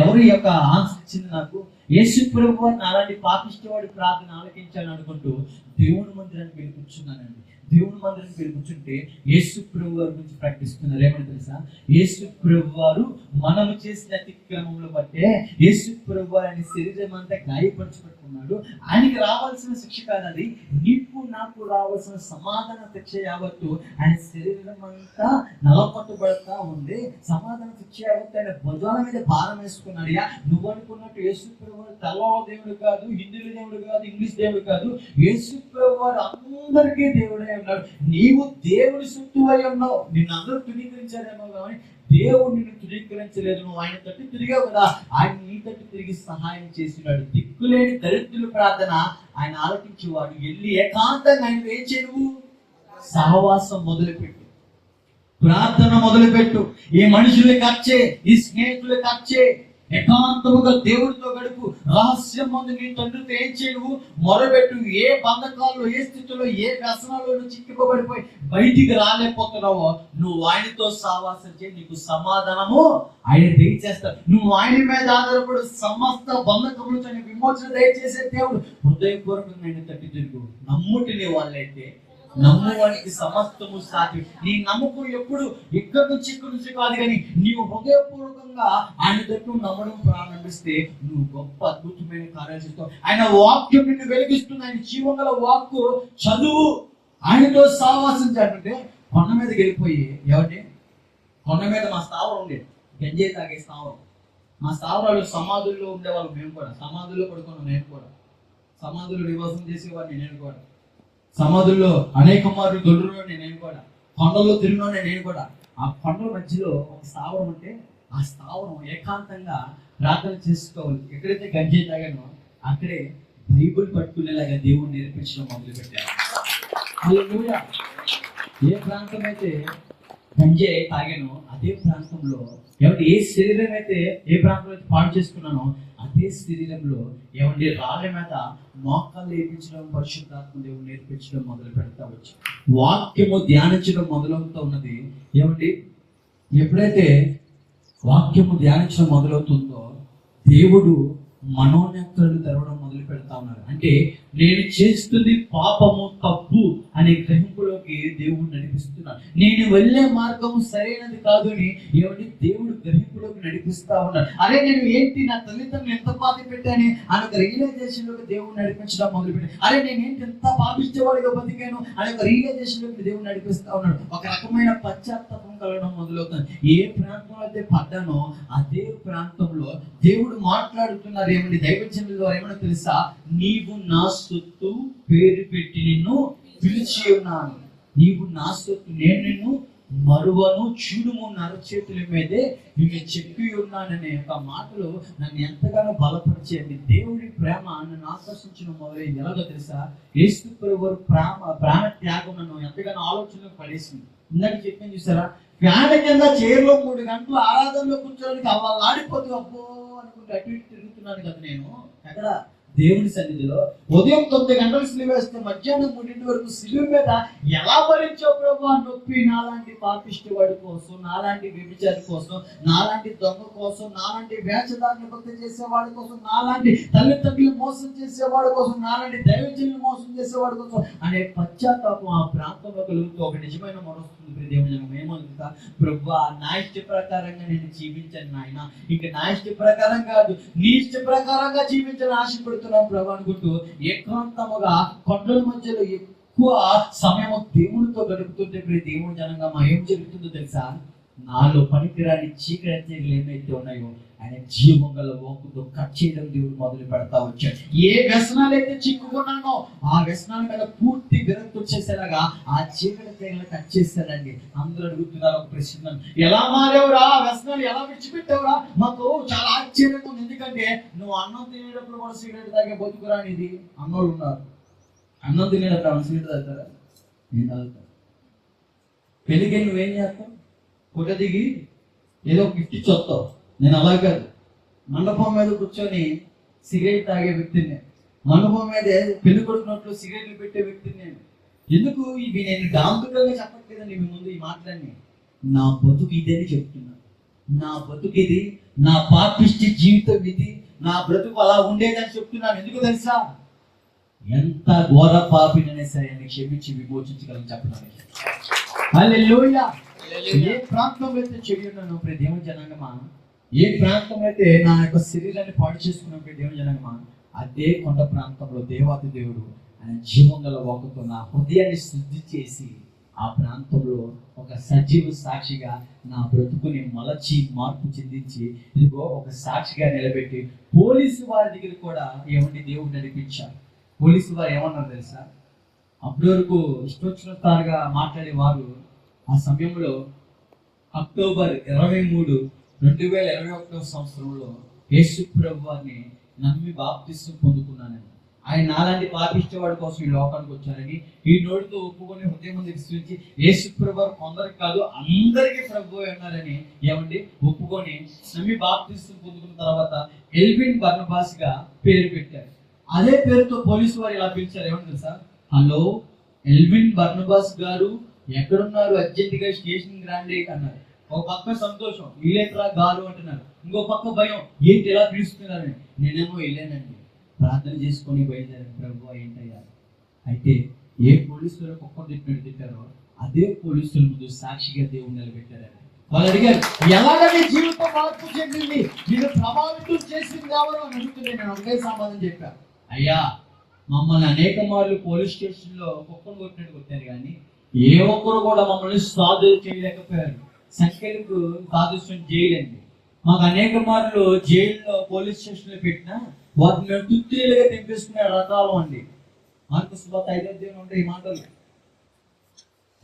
ఎవరి యొక్క ఆన్సర్ ఇచ్చింది నాకు, యేసు ప్రభువు అలాంటి పాపిష్టవాడి ప్రార్థన ఆలకించాను అనుకుంటూ దేవుని మందిరానికి వెళ్ళి కూర్చున్నానండి. దేవుని మందిరానికి వెళ్ళి కూర్చుంటే యేసు ప్రభు వారి గురించి ప్రకటిస్తున్నారు. ఏమని తెలుసా, యేసు ప్రభు వారు మనము చేసిన అతిక్రమంలో బట్టే యేసు ప్రభు వారు ఆయన శరీరం అంతా గాయపరచబట్టుకున్నాడు, ఆయనకి రావాల్సిన శిక్ష కాదు అది, నీకు నాకు రావాల్సిన సమాధాన శిక్ష యావత్తు ఆయన శరీరం అంతా నలపట్టుబడతా ఉంది, సమాధాన శిక్ష యావత్తు ఆయన భుజాల మీద భారం వేసుకున్నాడు. నువ్వు అనుకున్నట్టు యేసు ప్రభు వారు తెల్లవ దేవుడు కాదు, హిందువుల దేవుడు కాదు, ఇంగ్లీష్ దేవుడు కాదు, యేసు ప్రభు వారు అందరికీ దేవుడే ఉన్నాడు. నీవు దేవుని సొత్తువై ఉన్నావు, నిన్ను అందరూ తునీకరించారేమో కానీ దేవుడు నిన్ను తునీకరించలేదు. నువ్వు ఆయన తట్టు తిరిగావు కదా, ఆయన నీ తట్టు తిరిగి సహాయం చేసినాడు. దిక్కులేని దరిద్రుల ప్రార్థన ఆయన ఆలకించేవాడు. వెళ్ళి ఏకాంతంగా ఆయన ఏం చేయవు, సహవాసం మొదలుపెట్టు, ప్రార్థన మొదలుపెట్టు. ఈ మనుషులు ఖర్చే, ఈ స్నేహితులు ఖర్చే, ఏకాంతముగా దేవుడితో గడుపు. రహస్యం మందు నీ తండ్రితో ఏం చేయవు, మొరబెట్టు. ఏ బంధకాల్లో, ఏ స్థితిలో, ఏ వ్యసనాల్లో చిక్కుకోబడిపోయి బయటికి రాలేకపోతున్నావో నువ్వు ఆయనతో సావాసం చేయి, నీకు సమాధానము ఆయన దయచేస్తాడు. నువ్వు ఆయన మీద ఆధారపడు, సమస్త బంధకములు విమోచన దయచేసే దేవుడు. హృదయపూర్వకంగా ఆయన తట్టి తిరుగు. నమ్ముటిని వాళ్ళైతే నమ్మువానికి సమస్తము సాధ్యం. నీ నమ్మకం ఎప్పుడు ఇక్కడ నుంచి కాదు, కానీ నీవు హృదయపూర్వకంగా ఆయన దగ్గర నమ్మడం ప్రారంభిస్తే నువ్వు గొప్ప అద్భుతమైన కార్యాలు చేస్తావు. ఆయన వాక్యం నిన్ను వెలిగిస్తుంది. ఆయన జీవంగల వాక్కు చదువు, ఆయనతో సావాసం చేయాలంటే కొండ మీదకి వెళ్ళిపోయి, ఎవరి కొండ మీద మా స్థావరం ఉండేది, గంజాయి తాగే స్థావరం. మా స్థావరాలు సమాధుల్లో ఉండేవాళ్ళు, మేము కూడా సమాధుల్లో పడుకున్నాం, నేను కూడా సమాధులు నివాసం చేసేవాడిని, నేను కూడా సమాధుల్లో అనేక మార్లు దొడ్డులో నేను కూడా, కొండల్లో తిరిగిన నేను కూడా. ఆ కొండల మధ్యలో ఒక స్థావరం ఉంటే ఆ స్థావరం ఏకాంతంగా ప్రార్థన చేసుకోవాలి. ఎక్కడైతే గంజాయి తాగానో అక్కడే బైబుల్ పట్టుకునేలాగా దేవుడు నేర్పించడం మొదలుపెట్టారు. హల్లెలూయా. ఏ ప్రాంతం అయితే గంజాయి తాగానో అదే ప్రాంతంలో, ఎవరి ఏ శరీరం అయితే ఏ ప్రాంతంలో అయితే పాడు చేసుకున్నానో అదే శరీరంలో ఏమండి రాళ్ళ మీద మోకాలు నేర్పించడం, పరిశుద్ధాత్మ దేవుడు నేర్పించడం మొదలు పెడతా వచ్చి వాక్యము ధ్యానించడం మొదలవుతూ ఉన్నది. ఏమండి ఎప్పుడైతే వాక్యము ధ్యానించడం మొదలవుతుందో దేవుడు మనోనేత్రాలు తెరవడం మొదలు పెడతా ఉన్నారు. అంటే నేను చేస్తుంది పాపము, తప్పు అనే గ్రహింపులోకి దేవుడు నడిపిస్తున్నాడు. నేను వెళ్ళే మార్గం సరైనది కాదు అని ఏమంటే దేవుడు గ్రహింపులోకి నడిపిస్తా ఉన్నాడు. అరే నేను ఏంటి, నా తల్లిదండ్రులు ఎంత బాధ పెట్టాని అనే ఒక రియలైజేషన్ లోకి దేవుడు నడిపించడం మొదలుపెట్టి, అరే నేను ఏంటి ఎంత పాపిష్టవాడిగా బతికాను అనే ఒక రియలైజేషన్ లోకి దేవుడు నడిపిస్తా ఉన్నాడు. ఒక రకమైన పశ్చాత్తాపం కలగడం మొదలవుతుంది. ఏ ప్రాంతంలో అయితే పడ్డానో అదే ప్రాంతంలో దేవుడు మాట్లాడుతున్నారు. ఏమండి దైవజనుల ద్వారా ఏమన్నా తెలుసా, నీవు నా సొత్తు పేరు పెట్టి నిన్ను పిలిచి ఉన్నాను, నీవు నా సొత్తు, నేను నిన్ను మరువను, చూడుము నా చేతుల మీదే నేను చెప్పి ఉన్నాననే ఒక మాటలు నన్ను ఎంతగానో బలపరిచేయండి. దేవుడి ప్రేమ నన్ను ఆకర్షించడం మొదలైంది. ఎలాగో తెలుసా, యేసు ప్రభువు ప్రాణ త్యాగం నన్ను ఎంతగానో ఆలోచనలో పడేసింది. ఇందాక చెప్పాను చూసారా, ఫ్యాన్ కింద చైర్లో 3 గంటలు ఆరాధనలో కూర్చోడానికి వాళ్ళు ఆడిపోతూ అబ్బో అనుకుంటే అటు ఇటు తిరుగుతున్నాను కదా నేను ఎక్కడ దేవుని సన్నిధిలో. ఉదయం 9 గంటలకు సిలువ వేస్తే మధ్యాహ్నం 3 వరకు సిలువ మీద ఎలా భరించావు ప్రభు నొప్పి, నాలాంటి పాపిష్టి వాడి కోసం, నాలాంటి వ్యభిచారి కోసం, నాలాంటి దొంగ కోసం, నాలాంటి వేషధారణ భక్తి చేసేవాడి కోసం, నాలాంటి తల్లిదండ్రులు మోసం చేసేవాడి కోసం, నాలాంటి దైవజనులు మోసం చేసేవాడి కోసం అనే పశ్చాత్తాపం ఆ ప్రాంతంలో కలుగుతూ ఒక నిజమైన మనస్తుంది. దేవుని ఏమనుకుంటా, ప్రభు నా ఇష్ట ప్రకారంగా నేను జీవించాను నాయన, ఇంకా నా ఇష్ట ప్రకారం కాదు నీ ఇష్ట ప్రకారంగా జీవించాలని ఆశపడుతున్నాను ప్రభు అనుకుంటూ ఏకాంతముగా కొండల మధ్యలో ఎక్కువ సమయం దేవుడితో గడుపుతుంటే దేవుని జనంగా మా ఏం జరుగుతుందో తెలుసా, నాలో పనికిరాని చీకటి ఏమైతే ఉన్నాయో ఆయన జీవం గల వాక్కుతో కట్ చేయడం దేవుడు మొదలు పెడతా వచ్చాడు. ఏ వ్యసనాలు అయితే చిక్కుకున్నానో ఆ వ్యసనాల మీద పూర్తి విరక్తి వచ్చేసేలాగా ఆ చీకటి తీగలు కట్ చేశాడండి. అందరూ అడుగుతున్నారు ఒక ప్రశ్న, ఎలా మారేవరా, వ్యసనాలు ఎలా విడిచిపెట్టావురా? మాకు చాలా ఆశ్చర్యంగా ఉంది. ఎందుకంటే నువ్వు అన్నం తినేటప్పుడు కూడా సిగరెట్ తాగే బతుకురా అనేది అన్నోళ్ళు ఉన్నారు. అన్నం తినేటప్పుడు సిగరెట్ తాగుతారా? నేను తాగుతాను. పెళ్ళికి నువ్వేం చేస్తావు, ఫోటో దిగి ఏదో గిఫ్ట్ ఇచ్చి వస్తావు. నేను అలా కాదు, మండపం మీద కూర్చొని సిగరెట్ తాగే వ్యక్తిని, మండపం మీద పెళ్లి కొడుకున్నట్లు సిగరెట్లు పెట్టే వ్యక్తిని నేను. ఎందుకు ఇవి నేను డాంబికంగా చెప్పట్లేదండి మీ ముందు ఈ మాటలన్నీ. నా బతుకు ఇదని చెప్తున్నాను. నా బతుకు ఇది, నా పాపిష్టి జీవితం ఇది, నా బ్రతుకు అలా ఉండేదని చెప్తున్నాను. ఎందుకు తెలుసా, ఎంత ఘోర పాపిననే సరే అని క్షమించి విమోచించగలని చెప్పడానికి. హల్లెలూయా. ఏ ప్రాంతంలో అయితే చెడు ఉన్నాను దేవుని జనాంగమా, ఏ ప్రాంతం అయితే నా యొక్క శరీరాన్ని పాడు చేసుకున్నప్పుడు దేవుని జనాంగమా, అదే కొండ ప్రాంతంలో దేవాది దేవుడు ఆయన జీవం గల వాక్కుతో నా హృదయాన్ని శుద్ధి చేసి ఆ ప్రాంతంలో ఒక సజీవ సాక్షిగా నా బ్రతుకుని మలచి మార్పు చెందించి ఇదిగో ఒక సాక్షిగా నిలబెట్టి పోలీసు వారి దగ్గర కూడా ఏమంటే దేవుడు నడిపించారు. పోలీసు వారు ఏమన్నారు తెలుసా, అప్పటి వరకు ఇష్టొచ్చినట్టుగా మాట్లాడే వారు ఆ సమయంలో అక్టోబర్ 23, 2021 సంవత్సరంలో యేసు ప్రభువాన్ని నమ్మి బాప్తిస్మం పొందుకున్నానని, ఆయన నాలాంటి పాపిష్టవాడి కోసం ఈ లోకానికి వచ్చారని ఈ నోటితో ఒప్పుకొని హృదయం విశ్వసించి యేసు ప్రభువారు కొందరికి కాదు అందరికీ ప్రభు అన్నారని ఏమండి ఒప్పుకొని నమ్మి బాప్తిస్మం పొందుకున్న తర్వాత ఎల్విన్ బర్నబాస్ గా పేరు పెట్టారు. అదే పేరుతో పోలీసు వారు ఇలా పిలిచారు. ఏమని తెలుసా, హలో ఎల్విన్ బర్నబాస్ గారు ఎక్కడున్నారు, అర్జెంటుగా స్టేషన్ రాండి అన్నారు. ఒక పక్క సంతోషం, వీళ్ళేట్రా గారు అంటున్నారు. ఇంకో పక్క భయం, ఏంటి ఎలా పిలుస్తున్నారని. నేనేమో వెళ్ళానండి, ప్రార్థన చేసుకొని బయలుదేరాను. ప్రభు ఏంటయ్యా, అయితే ఏ పోలీసులు కుక్క తిట్టారో అదే పోలీసుల ముందు సాక్షిగా దేవుడు నిలబెట్టారని వాళ్ళు అడిగారు, ఎలాగని జీవితం మార్పు చెందింది, మీరు ప్రభావితం చేసింది ఎవరు అని అడుగుతుంది. నేను ఒకే సమాధానం చెప్పాను, అయ్యా మమ్మల్ని అనేక మార్లు పోలీస్ స్టేషన్ లో కుక్కను కొట్టినట్టు కొట్టారు, కానీ ఏ ఒక్కరు కూడా మమ్మల్ని సాధులు చేయలేకపోయారు. సంఖ్యలకు సాధుత్వం జైలండి. మాకు అనేక మార్లు జైల్లో పోలీస్ స్టేషన్ లో పెట్టినా వాటిని మేము తుత్తులుగా తెంపేసుకునే రకాలు అండి. మార్కుస్ 5 ఉంటాయి ఈ మాటలు.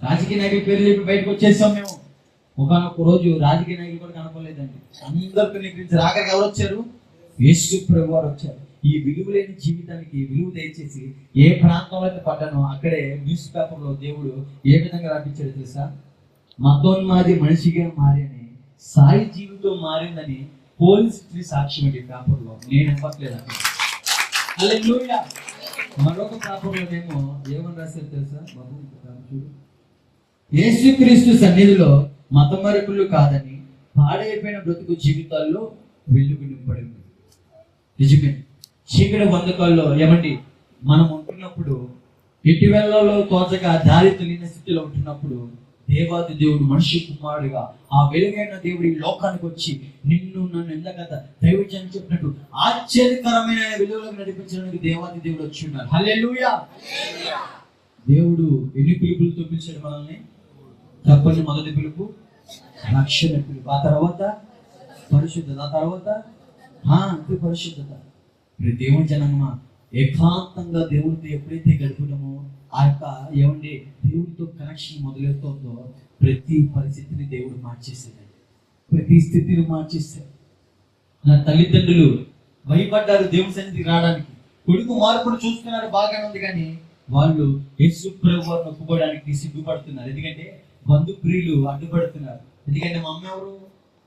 రాజకీయ నాయకుల పేర్లు చెప్పి బయటకు వచ్చేసాం మేము. ఒకనొక రోజు రాజకీయ నాయకులు కూడా కనపడలేదండి. అందరితో నిగ్రహించి రాకరికి ఎవరు వచ్చారు, యేసు ప్రభు వారు వచ్చారు. ఈ విలువ లేని జీవితానికి విలువ దయచేసి ఏ ప్రాంతంలో అయితే పడ్డానో అక్కడే న్యూస్ పేపర్లో దేవుడు ఏ విధంగా రాపించాడు తెలుసా, మతోన్మాది మనిషిగా మారని సాయి జీవితం మారిందని పోలీస్ సాక్ష్యం అండి పేపర్లో. నేను ఇవ్వట్లేదు అక్కడ. హల్లెలూయా. మరొక పేపర్లోనేమో ఏమని రాశారు తెలుసా బాబు, చూడు, యేసుక్రీస్తు సన్నిధిలో మతమరుపులు కాదని పాడైపోయిన బ్రతుకు జీవితాల్లో వెలుగు నింపడింది. నిజమే, చీకటి బంధకాల్లో ఏమండి మనం ఉంటున్నప్పుడు ఎటు వెళ్ళలో తోచక దారి తెలియని స్థితిలో ఉంటున్నప్పుడు దేవాది దేవుడు మనిషి కుమారుడిగా ఆ వెలుగైన దేవుడు ఈ లోకానికి వచ్చి నిన్ను నన్ను ఎందగత దైవజనం చెప్పినట్టు ఆశ్చర్యకరమైన వెలుగులోకి నడిపించడానికి దేవాది దేవుడు వచ్చి ఉన్నారు. హల్లెలూయా. దేవుడు ఎన్ని పిలుపులతో పిలిచాడు మనల్ని? తప్పని మొదటి పిలుపు రక్షణ పిలుపు, ఆ తర్వాత పరిశుద్ధత, ఆ తర్వాత అంతే పరిశుద్ధత. దేవుని జనమా ఏకాంతంగా దేవుడితో ఎప్పుడైతే గడుపుతామో ఆ యొక్క ఏమండి దేవుడితో కనెక్షన్ మొదలవుతుందో ప్రతి పరిస్థితిని దేవుడు మార్చేసాడు, ప్రతి స్థితిని మార్చేస్తాడు. నా తల్లిదండ్రులు భయపడ్డారు దేవుని సన్నిధికి రావడానికి. కొడుకు మార్పును చూస్తున్నారు, బాగానే ఉంది, కానీ వాళ్ళు యేసు ప్రభువును ఒప్పుకోవడానికి సిగ్గుపడుతున్నారు. ఎందుకంటే బంధుప్రియులు అడ్డుపడుతున్నారు. ఎందుకంటే మా అమ్మ ఎవరు?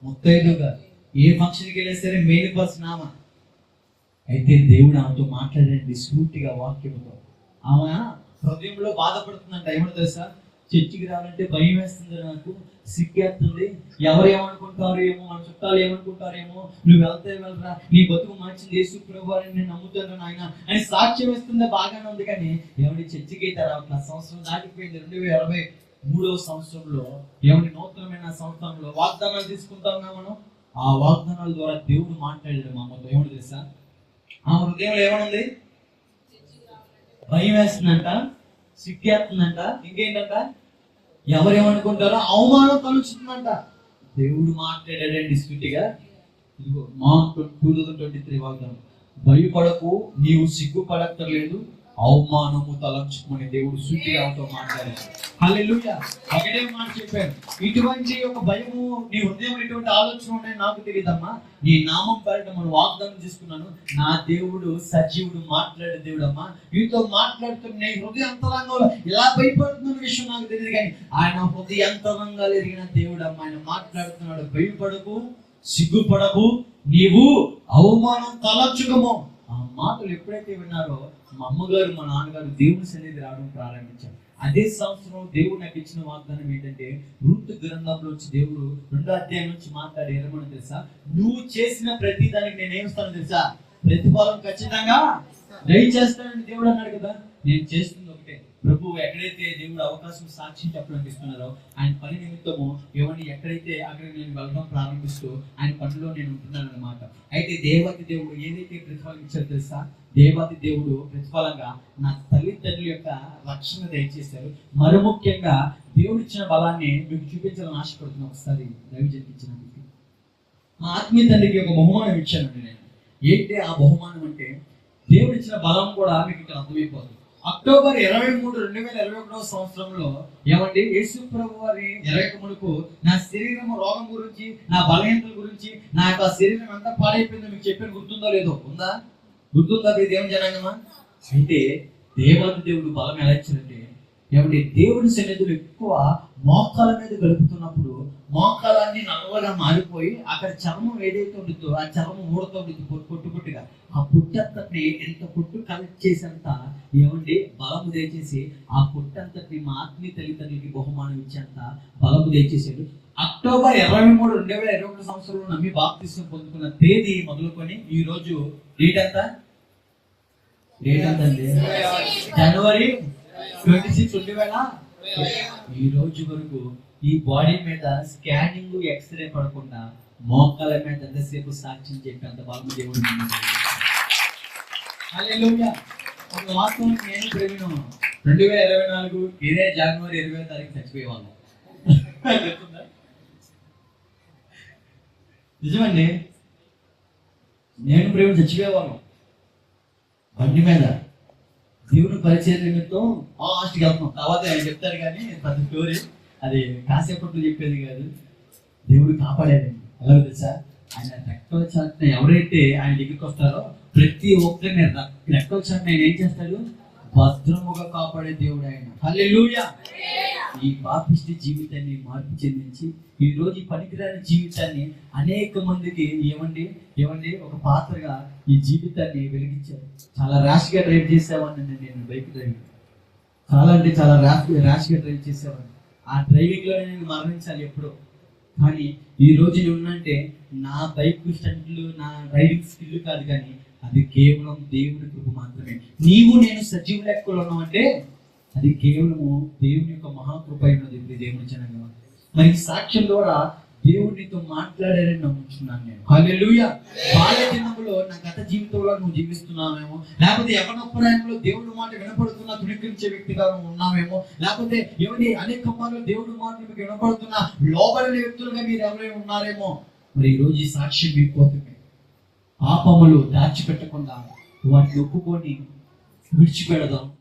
ముత్తైదుగా ఏ ఫంక్షన్కి వెళ్ళినా సరే మెయిన్ పర్సన్ ఆమె. అయితే దేవుడు ఆమెతో మాట్లాడండి సూటిగా వాక్యంతో. ఆమె హృదయంలో బాధపడుతుందంట. ఏమన్నా తెలుసా? చర్చికి రావాలంటే భయం వేస్తుంది, నాకు సిగ్గేస్తుంది, ఎవరు ఏమనుకుంటారు ఏమో, మన చుట్టాలు ఏమనుకుంటారేమో, నువ్వు వెళ్తే వెళ్ళరా, నీ బతుకు మార్చింది యేసు ప్రభువు అని నేను నమ్ముతాను నాయన అని సాక్ష్యం వేస్తుందే, బాగానే ఉంది. కానీ ఎవరి చర్చికి అయితే రావట్లేదు. సంవత్సరం దాటిపోయింది. 2023వ సంవత్సరంలో ఎవరి నూతనమైన సంవత్సరంలో వాగ్దానాలు తీసుకుంటా ఉన్నాం మనం. ఆ వాగ్దానాల ద్వారా దేవుడు మాట్లాడాడు మా అమ్మతో. ఏమని తెలుసా? ఆ హృదయంలో ఏమనుంది? భయం వేస్తుందంట, సిగ్గేస్తుందంట, ఇంకేంటంట, ఎవరేమనుకుంటారో అవమానం తలుచుతుందంట. దేవుడు మాట్లాడాడండి స్వీట్గా. ఇదిగో మా 2023 వాగ్దానం, భయపడకు, నీవు సిగ్గుపడక్కర్లేదు, అవమానము తలంచుకుని దేవుడు సూటిగా మాట్లాడారు. హల్లెలూయా. ఒకటే మాట చెప్పారు, ఇటువంటి ఒక భయము నీ హృదయంలో ఇటువంటి ఆలోచన ఉన్నాయని నాకు తెలియదమ్మా, నీ నామం పేరిట మనం వాగ్దానం చేసుకున్నాను, నా దేవుడు సజీవుడు, మాట్లాడే దేవుడు అమ్మా, నీతో మాట్లాడుతున్న నీ హృదయ అంతరంగంలో ఇలా భయపడుతున్న విషయం నాకు తెలియదు, కానీ ఆయన హృదయ అంతరంగాలు ఎరిగిన దేవుడు అమ్మా. ఆయన మాట్లాడుతున్నాడు, భయపడకు, సిగ్గుపడకు, నీవు అవమానం తలంచుకము. ఆ మాటలు ఎప్పుడైతే విన్నారో మా అమ్మగారు మా నాన్నగారు దేవుని సన్నిధి రావడం ప్రారంభించారు. అదే సంవత్సరం దేవుడు నాకు ఇచ్చిన వాగ్దానం ఏంటంటే, రూతు గ్రంథంలో వచ్చి దేవుడు 2వ అధ్యాయం నుంచి మాట్లాడి ఏమని తెలుసా? నువ్వు చేసిన ప్రతి దానికి నేను ఏమిస్తాను తెలుసా? ప్రతిఫలం ఖచ్చితంగా దయచేస్తానని దేవుడు అన్నాడు కదా. నేను చేస్తుంది ఒకటే, ప్రభు ఎక్కడైతే దేవుడు అవకాశం సాక్ష్యం చెప్పడానికి ఇస్తున్నారో ఆయన పని నిమిత్తము ఏమని ఎక్కడైతే అక్కడికి నేను వెళ్ళడం ప్రారంభిస్తూ ఆయన పనిలో నేను ఉంటున్నాను అనమాట. అయితే దేవాది దేవుడు ఏదైతే ప్రతిఫలం ఇచ్చారో తెలుసా? దేవాది దేవుడు ప్రతిఫలంగా నా తల్లిదండ్రుల యొక్క రక్షణ దయచేశారు. మరి ముఖ్యంగా దేవుడు ఇచ్చిన బలాన్ని మీకు చూపించాలని ఆశపడుతున్నాను. ఒకసారి దయచేయించినందుకు మా ఆత్మీయ తండ్రికి ఒక బహుమానం ఇచ్చానండి నేను. ఏంటి ఆ బహుమానం అంటే, దేవుడు ఇచ్చిన బలం కూడా మీకు ఇక్కడ అర్థమైపోతుంది. అక్టోబర్ 23, 2021 సంవత్సరంలో ఏమండి యేసు ప్రభు వారి ఎరగములకు నా శరీరం రోగం గురించి, నా బలహీనతల గురించి, నా యొక్క శరీరం ఎంత పాడైపోయిందో మీకు చెప్పాను. గుర్తుందో లేదో? ఉందా? గుర్తుందా దేవుని జనాంగమా? అయితే దేవాది దేవుడు బలం ఎలా ఇచ్చారంటే, ఏమంటే దేవుడి సన్నిధులు ఎక్కువ మోకాల మీద గడుపుతున్నప్పుడు మోకాలన్నీ నల్లగా మారిపోయి అక్కడ చర్మం ఏదైతే ఉంటుందో ఆ చర్మం ఊడతో ఉంటుంది పొట్టుగా. ఆ పుట్టంతటిని ఎంత పుట్టు కలెక్ట్ చేసేంత ఏమండి బలము దయచేసి ఆ పుట్టంతటిని మా ఆత్మీయ తల్లిదండ్రులకి బహుమానం ఇచ్చేంత బలము దయచేసాడు. అక్టోబర్ 23, 2021 సంవత్సరంలో నమ్మి బాప్తిస్మం పొందుకున్న తేదీ మొదలుకొని ఈ రోజు డేట్ ఎంత అండి? జనవరి 26, 2021 ఈ రోజు వరకు ఈ బాడీ మీద స్కానింగ్, ఎక్స్రే పడకుండా మోకాల మీద ఎంతసేపు సాక్ష్యం చెప్పేంత బలము దేవుడు. హల్లెలూయా. ఒక వాస్తవం, నేను ప్రేమిను 2024 ఇదే జనవరి 20వ తారీఖు చచ్చిపోయేవాళ్ళం. నిజమండి, నేను ప్రేమ చచ్చిపోయేవాళ్ళం బండి మీద. దేవుని పరిచయం నిమిత్తం లాస్ట్కి వెళ్తున్నాం. తర్వాత ఆయన చెప్తారు, కానీ పెద్ద స్టోరీ అది కాసేపట్లో చెప్పేది కాదు. దేవుడు కాపాడాడండి. ఎలా తెలుసా? ఆయన రెక్కల చాటున ఎవరైతే ఆయన దగ్గరికి వస్తారో ప్రతి ఒక్కరిని రెక్కల చాటున ఆయన ఏం చేస్తాడు? భద్రముగా కాపాడే దేవుడు ఆయన. హల్లెలూయా. ఈ పాపిష్టి జీవితాన్ని మార్పు చెందించి ఈ రోజు ఈ పనికిరాని జీవితాన్ని అనేక మందికి ఏమండి ఒక పాత్రగా ఈ జీవితాన్ని వెలిగించారు. చాలా ర్యాష్ గా డ్రైవ్ చేసేవాడిని నేను, బైక్ డ్రైవింగ్ చాలా ర్యాష్ గా డ్రైవ్ చేసేవాడిని. ఆ డ్రైవింగ్ లో నేను మరణించాలి ఎప్పుడో. కానీ ఈ రోజు నేనంటే నా బైక్ స్టంట్లు, నా రైడింగ్ స్కిల్ కాదు, కానీ అది కేవలం దేవుని కృప మాత్రమే. నీవు నేను సజీవ లెక్కలో ఉన్నావు అంటే అది కేవలము దేవుని యొక్క మహాకృప అయినది. దేవుని జనంగా మరి సాక్ష్యం ద్వారా దేవునితో మాట్లాడారని నమ్ముతున్నాను నేను. హల్లెలూయా. బాల్య దినములో నా గత జీవితంలో నువ్వు జీవిస్తున్నావేమో, లేకపోతే యవ్వనప్రాయంలో దేవుడి మాట వినపడుతున్నా తుణీకరించే వ్యక్తిగా నువ్వు ఉన్నావేమో, లేకపోతే ఎవరి అనేక మార్లు దేవుడి మాటలు మీకు వినపడుతున్నా లోబడిన వ్యక్తులుగా మీరు ఎవరైనా ఉన్నారేమో. మరి ఈరోజు ఈ సాక్ష్యం మీకు కోసమే. పాపములు దాచిపెట్టకుండా వాటిని ఒప్పుకొని విడిచిపెడదాం.